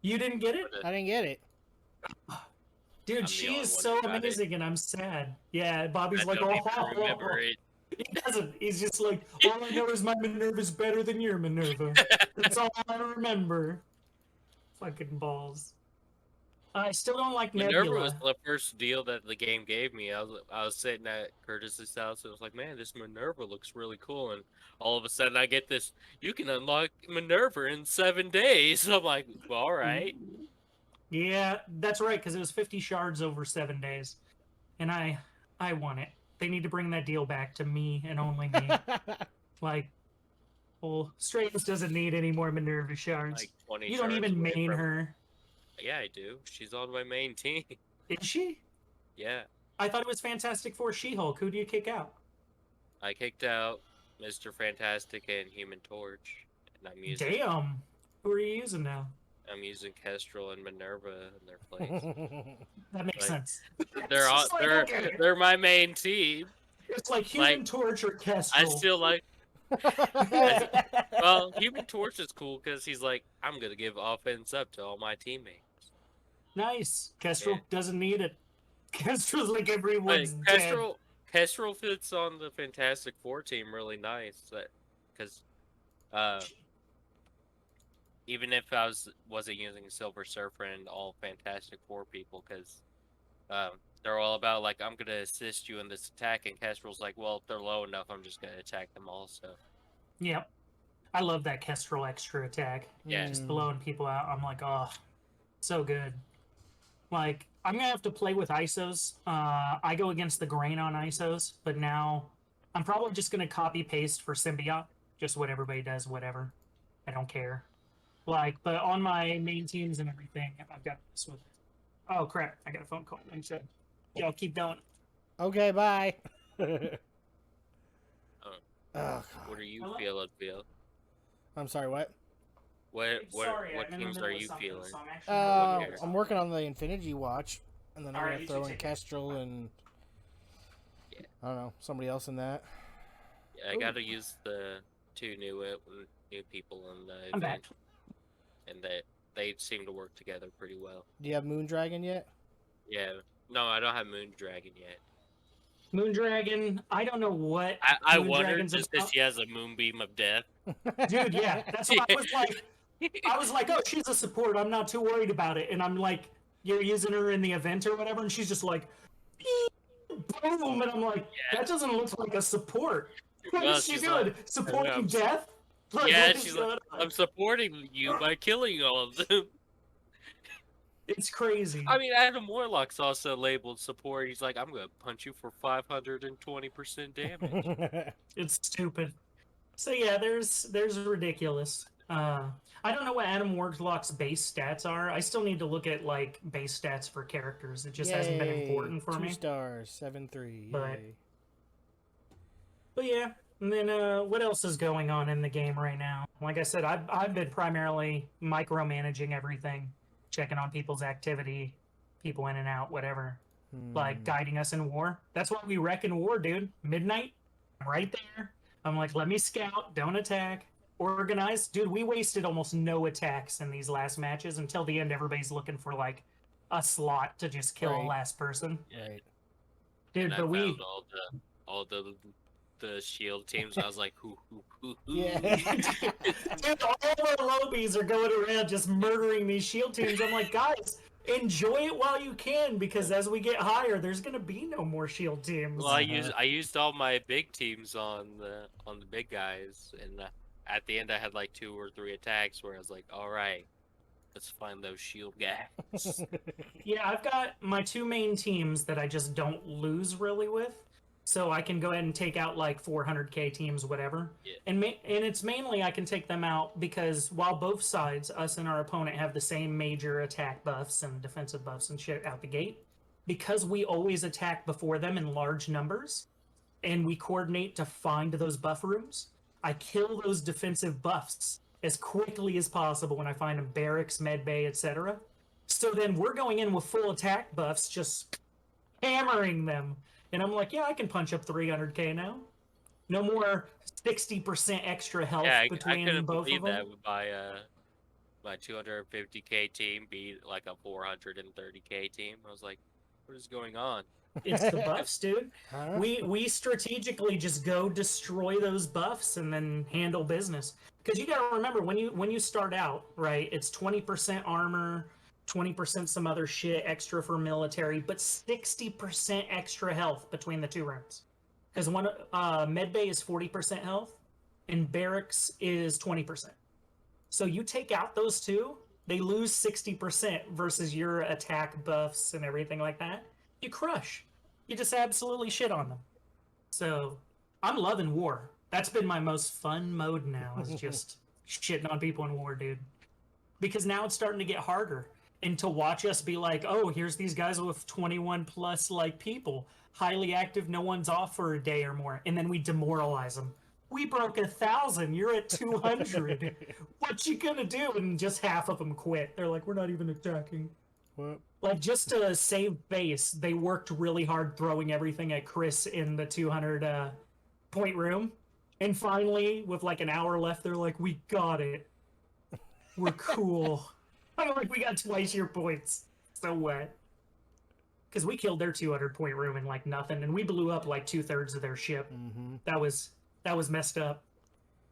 you didn't get it? I didn't get it. Dude, I'm the she only is one so who got it. amazing, and I'm sad. Yeah, Bobby's I like, don't oh, even remember it. He doesn't. He's just like, all I know is my Minerva's better than your Minerva. That's all I remember. Fucking balls. I still don't like Minerva Nebula. was the first deal that the game gave me. I was sitting at Curtis's house and I was like, man, this Minerva looks really cool. And all of a sudden I get this, you can unlock Minerva in 7 days. I'm like, well, all right. Yeah, that's right, because it was 50 shards over 7 days. And I want it. They need to bring that deal back to me and only me. Like, well, Stragos doesn't need any more Minerva shards. Like 20 You don't shards even away main from- her. Yeah, I do. She's on my main team. Is she? Yeah. I thought it was Fantastic Four She-Hulk. Who do you kick out? I kicked out Mr. Fantastic and Human Torch. And I'm using Damn. Who are you using now? I'm using Kestrel and Minerva in their place. That makes Like, sense. They're It's all, just like, okay. they're my main team. It's like Human like, Torch or Kestrel. I still like well, Human Torch is cool because he's like, I'm gonna give offense up to all my teammates. Nice. Kestrel Yeah. doesn't need it. Kestrel's like But everyone's dead. Kestrel fits on the Fantastic Four team really nice. Because even if I wasn't using Silver Surfer and all Fantastic Four people, because they're all about like, I'm gonna assist you in this attack, and Kestrel's like, well, if they're low enough, I'm just gonna attack them all. So Yep. I love that Kestrel extra attack. Yeah. Just blowing people out. I'm like, oh, so good. Like, I'm gonna have to play with ISOs. I go against the grain on ISOs, but now I'm probably just gonna copy paste for Symbiote. Just what everybody does, whatever. I don't care. Like, but on my main teams and everything, I've got this with. Oh crap! I got a phone call. I said, y'all keep going. Okay, bye. Oh. God. what are you Hello? feeling, Phil? I'm sorry, what? What Sorry, what I'm in the teams middle are of you something, feeling? so I'm actually not looking at I'm working on the Infinity Watch, and then I'm Alright, gonna you throw two in take it. Kestrel and Yeah. I don't know, somebody else in that. Yeah, I gotta use the 2 new people in the I'm back. event, and they seem to work together pretty well. Do you have Moondragon yet? Yeah, no, I don't have Moondragon yet. Moondragon. I don't know what. I wondered Moondragon's just about. if she has a moonbeam of death. Dude, yeah, that's what I was like. I was like, oh, she's a support. I'm not too worried about it. And I'm like, you're using her in the event or whatever, and she's just like, boom, and I'm like, that doesn't look like a support. What Well, is she she's doing? like- Supporting death? Like, Yeah, what is she's going like, on? I'm supporting you by killing all of them. It's crazy. I mean, Adam Warlock's also labeled support. He's like, I'm gonna punch you for 520% damage. It's stupid. So yeah, there's ridiculous. I don't know what Adam Warlock's base stats are. I still need to look at like base stats for characters. It just hasn't been important for 2 me. stars, 7-3. But- Yay. But yeah, and then what else is going on in the game right now? Like I said, I've been primarily micromanaging everything, checking on people's activity, people in and out, whatever. Like guiding us in war. That's why we wreck in war, dude. Midnight, I'm right there. I'm like, let me scout, don't attack. Organize. Dude, we wasted almost no attacks in these last matches. Until the end, everybody's looking for like a slot to just kill Right. a last person. Right. Dude, And I but we found all the shield teams. I was like, who. Yeah. Dude, all of our lobies are going around just murdering these shield teams. I'm like, guys, enjoy it while you can, because as we get higher, there's gonna be no more shield teams. Well, I used all my big teams on the big guys, and at the end I had like 2 or 3 attacks where I was like, all right, let's find those shield guys. Yeah, I've got my 2 main teams that I just don't lose really with, so I can go ahead and take out like 400k teams, whatever. Yeah. And it's mainly I can take them out because while both sides, us and our opponent, have the same major attack buffs and defensive buffs and shit out the gate, because we always attack before them in large numbers, and we coordinate to find those buff rooms, I kill those defensive buffs as quickly as possible when I find them, barracks, medbay, etc. So then we're going in with full attack buffs, just hammering them. And I'm like, yeah, I can punch up 300k now. No more 60% extra health Yeah, I between couldn't both believe of them. that with my 250k team beat like a 430k team. I was like, what is going on? It's the buffs, dude. Huh? We strategically just go destroy those buffs and then handle business. Because you gotta remember, when you start out, right, it's 20% armor, 20% some other shit extra for military, but 60% extra health between the 2 rounds. Because one medbay is 40% health, and barracks is 20%. So you take out those 2, they lose 60% versus your attack buffs and everything like that. You crush. You just absolutely shit on them. So I'm loving war. That's been my most fun mode now, is just shitting on people in war, dude. Because now it's starting to get harder. And to watch us be like, oh, here's these guys with 21 plus like people, highly active, no one's off for a day or more, and then we demoralize them. We broke 1,000. You're at 200. What you gonna do? And just half of them quit. They're like, we're not even attacking. What? Like, just to save base, they worked really hard throwing everything at Chris in the 200 point room. And finally, with like an hour left, they're like, we got it. We're cool. I'm like, we got twice your points. So what? Because we killed their 200 point room in like nothing, and we blew up like 2/3 of their ship. Mm-hmm. That was messed up.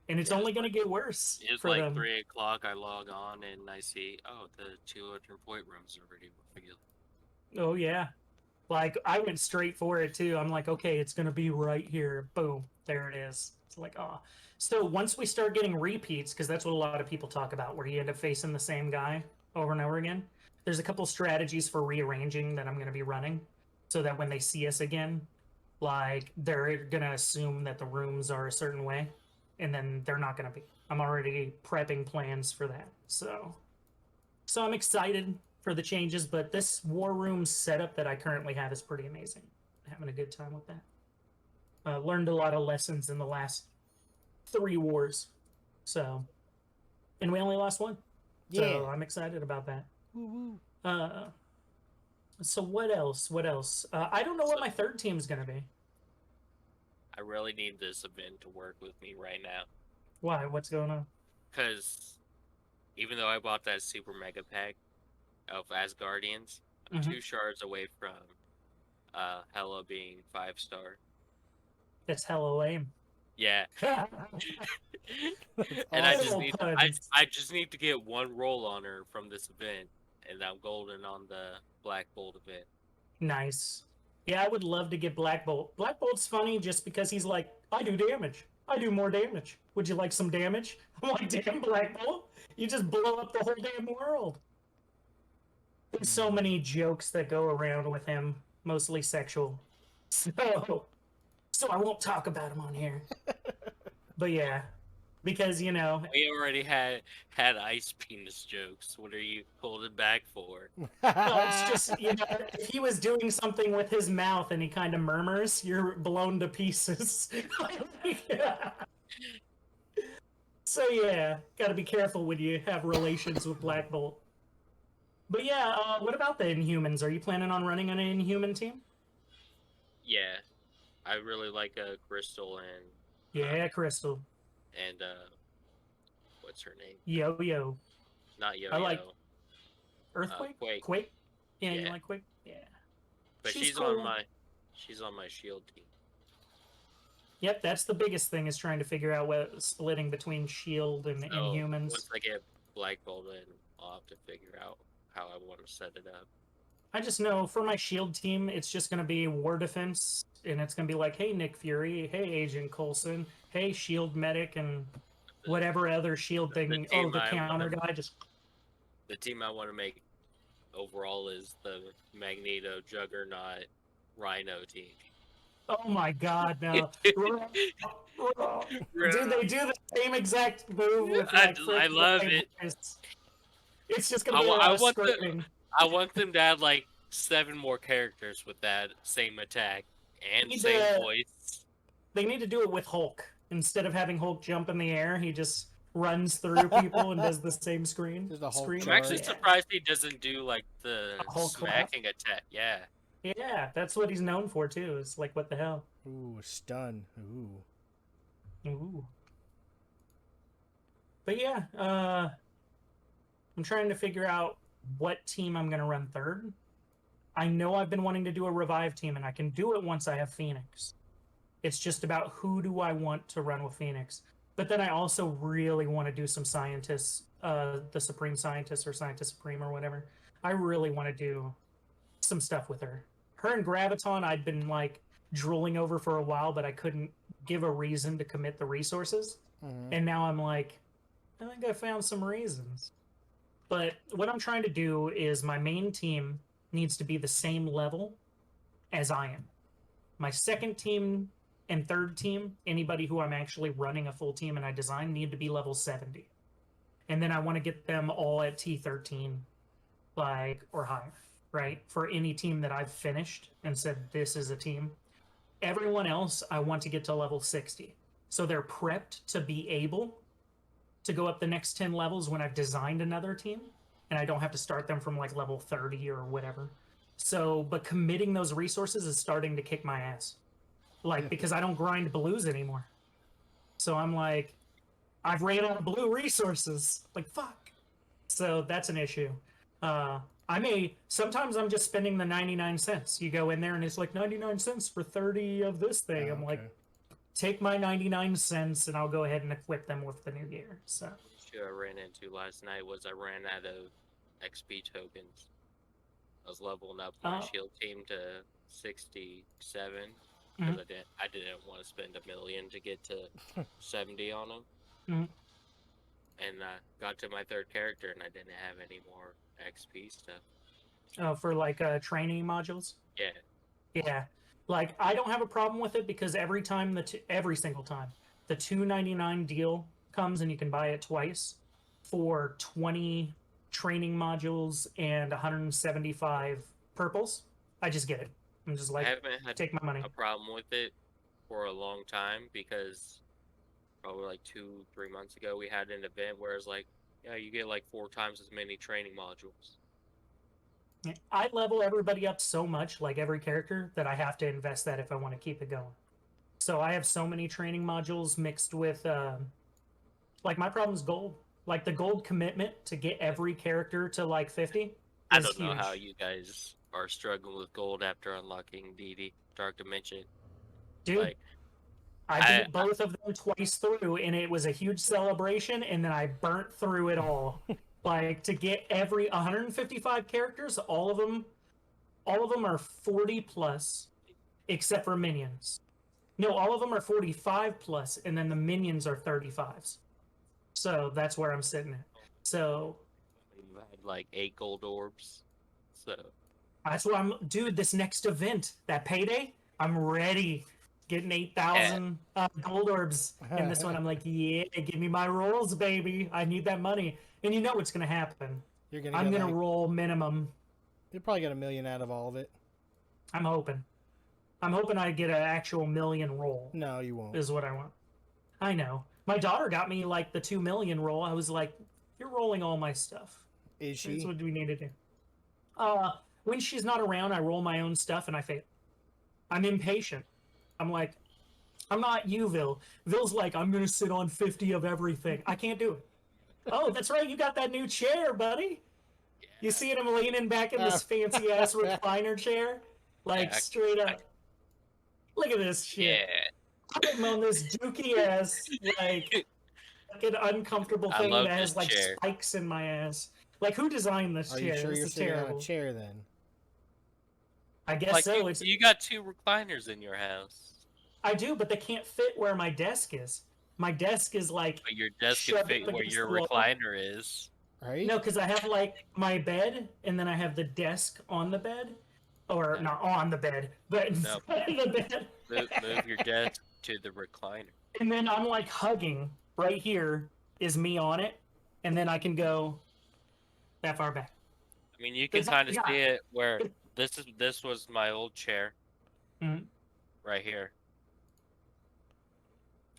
And it's only going to get worse. It's for like them. 3 o'clock. I log on and I see, oh, the 200 point room's already revealed. Oh, yeah. Like, I went straight for it, too. I'm like, okay, it's going to be right here. Boom. There it is. It's like, oh. So once we start getting repeats, because that's what a lot of people talk about, where you end up facing the same guy over and over again, there's a couple strategies for rearranging that I'm going to be running so that when they see us again, like, they're going to assume that the rooms are a certain way, and then they're not going to be. I'm already prepping plans for that. So I'm excited for the changes, but this war room setup that I currently have is pretty amazing. Having a good time with that. Learned a lot of lessons in the last 3 wars. So, and we only lost 1. Yeah. So I'm excited about that. Woo-woo. So what else? I don't know what my 3rd team is going to be. I really need this event to work with me right now. Why? What's going on? Because even though I bought that super mega pack of Asgardians, I'm Mhm. 2 shards away from Hela being 5-star. That's hella lame. Yeah. That's And I awesome. just need to get 1 roll on her from this event, and I'm golden on the Black Bolt event. Nice. Yeah, I would love to get Black Bolt. Black Bolt's funny just because he's like, I do damage. I do more damage. Would you like some damage? I'm like, damn, Black Bolt. You just blow up the whole damn world. There's so many jokes that go around with him, mostly sexual. So I won't talk about him on here. But yeah, because, you know, We already had ice penis jokes. What are you holding back for? well, it's just, you know, if he was doing something with his mouth and he kind of murmurs, you're blown to pieces. So yeah, gotta be careful when you have relations with Black Bolt. But yeah, what about the Inhumans? Are you planning on running an Inhuman team? Yeah, I really like Crystal and Yeah, Crystal. What's her name? Yo-Yo. Not Yo-Yo. I like Earthquake? Quake. Yeah, you Yeah. like Quake? Yeah. But she's cool. on my shield team. Yep, that's the biggest thing, is trying to figure out what splitting between Shield and So Inhumans. once I get Black Bolt in, I'll have to figure out how I want to set it up. I just know for my shield team, it's just going to be war defense, and it's going to be like, hey, Nick Fury, hey, Agent Coulson, hey, shield medic, and whatever other shield thing. The counter guy. The team I want to make overall is the Magneto, Juggernaut, Rhino team. Oh my God, no. Dude, they do the same exact move with like, I love it. It's just going to be a lot of screaming. I want them to add like 7 more characters with that same attack and same voice. They need to do it with Hulk. Instead of having Hulk jump in the air, he just runs through people and does the same screen. I'm actually surprised he doesn't do like the smacking attack. Yeah. Yeah, that's what he's known for too. It's like, what the hell? Ooh, stun. Ooh. But yeah, I'm trying to figure out what team I'm going to run third. I know I've been wanting to do a revive team, and I can do it once I have Phoenix. It's just about who do I want to run with Phoenix. But then I also really want to do some scientists, the Supreme Scientist or Scientist Supreme or whatever. I really want to do some stuff with her. Her and Graviton I'd been like drooling over for a while, but I couldn't give a reason to commit the resources. And now I'm like, I think I found some reasons. But what I'm trying to do is my main team needs to be the same level as I am. My second team and third team, anybody who I'm actually running a full team and I design, need to be level 70. And then I want to get them all at T13, like, or higher, right? For any team that I've finished and said, this is a team. Everyone else, I want to get to level 60. So they're prepped to be able to go up the next 10 levels when I've designed another team, and I don't have to start them from like level 30 or whatever. So, but committing those resources is starting to kick my ass. Like, because I don't grind blues anymore. So I'm like, I've ran out of blue resources. Like, fuck. So that's an issue. Sometimes I'm just spending the 99 cents. You go in there and it's like 99 cents for 30 of this thing. I'm like, take my 99 cents and I'll go ahead and equip them with the new gear. So the issue I ran into last night was I ran out of XP tokens. I was leveling up my shield team to 67 because I didn't want to spend $1 million to get to 70 on them. And got to my third character and I didn't have any more XP stuff. Oh, for like training modules? Yeah. Yeah. Like, I don't have a problem with it because every single time, the $2.99 deal comes and you can buy it twice for 20 training modules and 175 purples. I just get it. I'm just like, I haven't had take my money. a problem with it for a long time because probably like 2-3 months ago we had an event where it's like, yeah, you get like 4 times as many training modules. I level everybody up so much, like every character, that I have to invest that if I want to keep it going. So I have so many training modules mixed with, like, my problem is gold. Like, the gold commitment to get every character to, like, 50 I don't know how you guys are struggling with gold after unlocking DD, Dark Dimension. Dude, like, I beat both of them twice through, and it was a huge celebration, and then I burnt through it all. Like, to get every 155 characters, all of them are 40 plus, except for minions. No, all of them are 45 plus, and then the minions are 35s. So that's where I'm sitting at. So you had like 8 gold orbs. So that's what dude, this next event, that payday, I'm ready. Getting 8,000 gold orbs in this one. I'm like, yeah, give me my rolls, baby. I need that money. And you know what's going to happen. I'm going to roll minimum. You'll probably get $1 million out of all of it. I'm hoping. I get an actual million roll. No, you won't. Is what I want. I know. My daughter got me like the 2 million roll. I was like, you're rolling all my stuff. Is she? That's what we need to do. When she's not around, I roll my own stuff and I fail. I'm impatient. I'm like, I'm not you, Vil. Vil's like, I'm going to sit on 50 of everything. I can't do it. Oh, that's right. You got that new chair, buddy. Yeah. You see him leaning back in this fancy-ass recliner chair? Like, straight up. Look at this shit. Yeah. I'm on this dookie-ass, like an uncomfortable thing that has, like, spikes in my ass. Like, who designed this Are chair? you sure This you're is sitting terrible. on a chair then? I guess Like so. you got 2 recliners in your house. I do, but they can't fit where my desk is. My desk is like But your desk can shoved fit up where against your the wall. recliner is. Right? No, because I have like my bed, and then I have the desk on the bed, or No. not on the bed, but inside of the bed. Move your desk to the recliner. And then I'm like hugging. Right here is me on it, and then I can go that far back. I mean, you can Does that- kind of yeah. see it where this was my old chair. Mhm. Right here.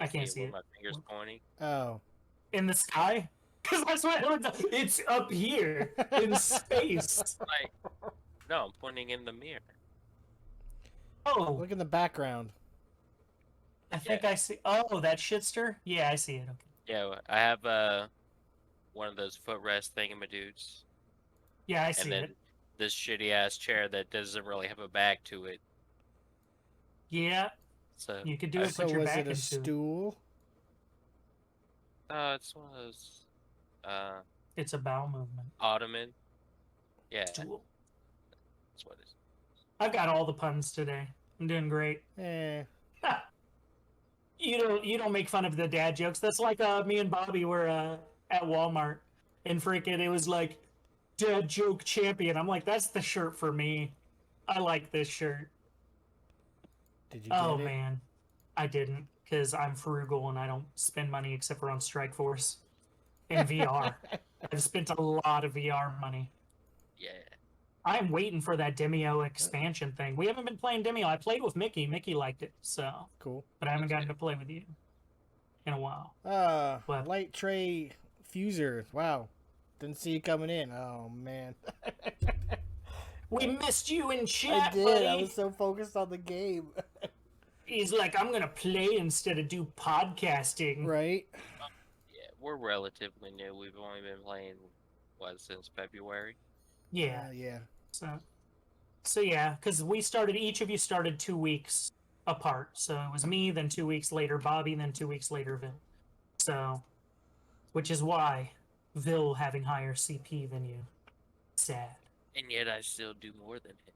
I can't see where it. my finger's pointing. Oh. In the sky? Because that's what it's up here in space. Like, no, I'm pointing in the mirror. Oh, Look in the background. I think I see. Oh, that shitster? Yeah, I see it. Okay. Yeah, I have one of those footrest thingamadudes, Yeah, I and see then it. this shitty ass chair that doesn't really have a back to it. Yeah, So you could do I- it. So Put your was back it a into. stool? it's one of those It's a bowel movement. ottoman. Yeah, Stool. that's what it is. I've got all the puns today. I'm doing great. Eh. You don't make fun of the dad jokes. That's like me and Bobby were at Walmart, and freaking it was like dad joke champion. I'm like, that's the shirt for me. I like this shirt. Did you get Oh it? man, I didn't, because I'm frugal and I don't spend money except for on Strike Force and VR. I've spent a lot of VR money. Yeah, I'm waiting for that Demio expansion thing. We haven't been playing Demio. I played with Mickey. Mickey liked it, so, Cool. but I haven't gotten to play with you in a while. What? Light tray fuser. Wow. Didn't see you coming in. Oh man. We missed you in I chat, did. buddy. I was so focused on the game. He's like, I'm gonna play instead of do podcasting. Right? yeah, we're relatively new. We've only been playing since February. Yeah. Yeah. So yeah, because each of you started 2 weeks apart. So it was me, then 2 weeks later Bobby, then 2 weeks later Vil. So, which is why Vil having higher CP than you. Sad. And yet I still do more than him.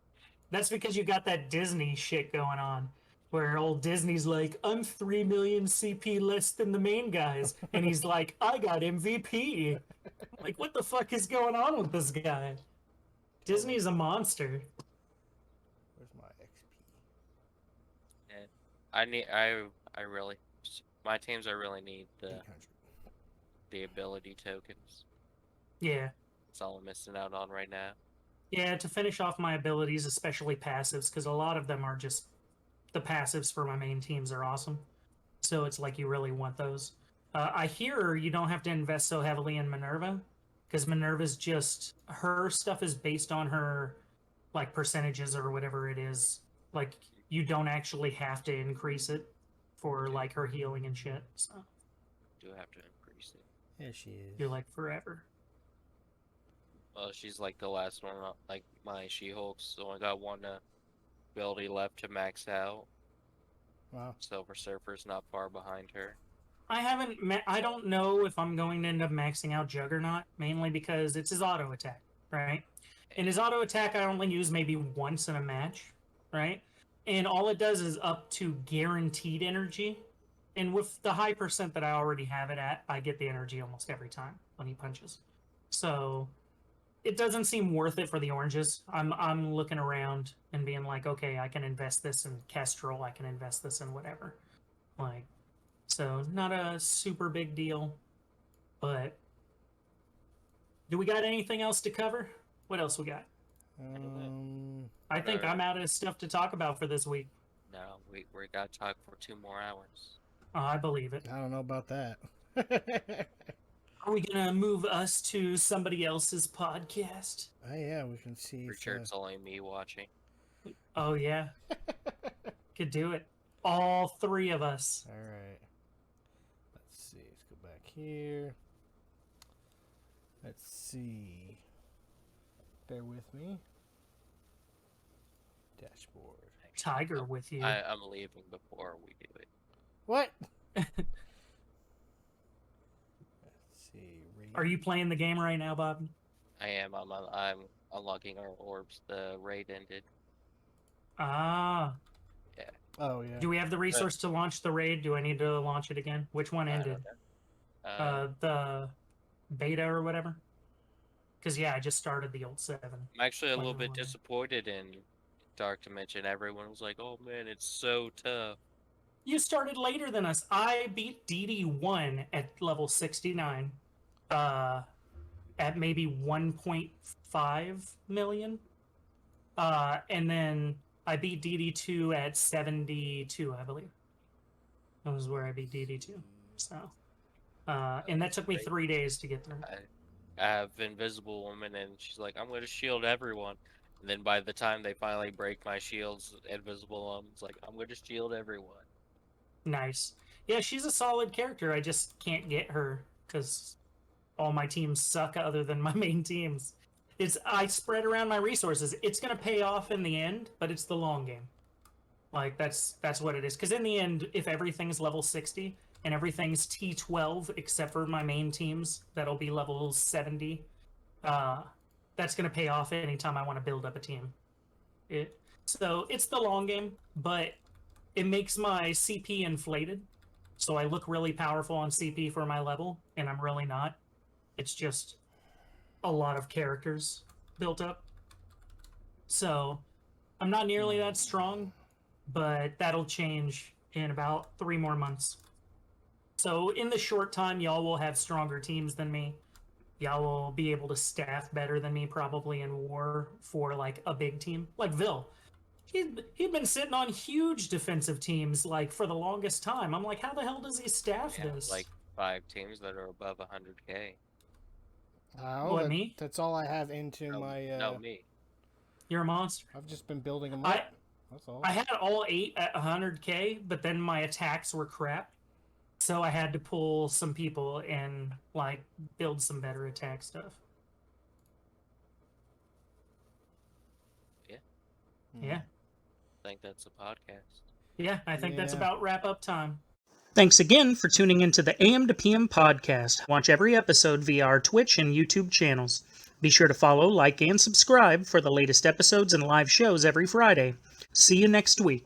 That's because you got that Disney shit going on. Where old Disney's like, I'm 3 million CP less than the main guys. And he's like, I got MVP. Like, what the fuck is going on with this guy? Disney's a monster. Where's my XP? I really, my teams I really need 800. the ability tokens. Yeah. That's all I'm missing out on right now. Yeah, to finish off my abilities, especially passives, because a lot of them are just the passives for my main teams are awesome. So it's like you really want those. I hear you don't have to invest so heavily in Minerva, because Minerva's just her stuff is based on her like percentages or whatever it is. Like you don't actually have to increase it for like her healing and shit. So Do have to increase it. There she is. you're like forever. Well, she's like the last one. Like my She-Hulk's only got one ability left to max out. Wow. Silver Surfer's not far behind her. I don't know if I'm going to end up maxing out Juggernaut, mainly because it's his auto attack, right? And his auto attack I only use maybe once in a match, right? And all it does is up to guaranteed energy. And with the high percent that I already have it at, I get the energy almost every time when he punches. So it doesn't seem worth it for the oranges. I'm looking around and being like, okay, I can invest this in Kestrel, I can invest this in whatever. Like, so not a super big deal, but do we got anything else to cover? What else we got? I think I'm out of stuff to talk about for this week. No, we got to talk for 2 more hours. Oh, I believe it. I don't know about that. Are we gonna move us to somebody else's podcast? Oh yeah, we can see. For if, sure, it's only me watching. Oh yeah, could do it. All 3 of us. All right. Let's see. Let's go back here. Let's see. Bear with me. Dashboard. Tiger with you. I'm leaving before we do it. What? Let's see. Are you playing the game right now, Bob? I am. I'm unlocking our orbs. The raid ended. Ah. Oh yeah. Do we have the resource to launch the raid? Do I need to launch it again? Which one I don't ended? know. The beta or whatever? Because, yeah, I just started the old 7. I'm actually a little bit 21. disappointed in Dark Dimension. Everyone was like, "Oh man, it's so tough." You started later than us. I beat DD1 at level 69. At maybe 1.5 million. And then I beat DD2 at 72, I believe. That was where I beat DD2. So, and that took me 3 days to get through. I have Invisible Woman, and she's like, "I'm going to shield everyone." And then by the time they finally break my shields, Invisible Woman's like, "I'm going to shield everyone." Nice. Yeah, she's a solid character. I just can't get her because all my teams suck other than my main teams. I spread around my resources. It's gonna pay off in the end, but it's the long game. Like that's what it is. Because in the end, if everything's level 60 and everything's T12 except for my main teams, that'll be level 70. That's gonna pay off anytime I want to build up a team. So it's the long game, but it makes my CP inflated. So I look really powerful on CP for my level, and I'm really not. It's just a lot of characters built up. So I'm not nearly that strong, but that'll change in about 3 more months. So in the short time, y'all will have stronger teams than me. Y'all will be able to staff better than me probably in war for like a big team. Like Vil. He'd been sitting on huge defensive teams like for the longest time. I'm like, how the hell does he staff this? Like 5 teams that are above 100K. What, me? That's all I have into my. No, me. You're a monster. I've just been building them up. That's all. I had all 8 at 100K, but then my attacks were crap. So I had to pull some people and like build some better attack stuff. Yeah. Yeah. I think that's a podcast. Yeah, I think that's about wrap up time. Thanks again for tuning into the AM-2-PM podcast. Watch every episode via our Twitch and YouTube channels. Be sure to follow, like, and subscribe for the latest episodes and live shows every Friday. See you next week.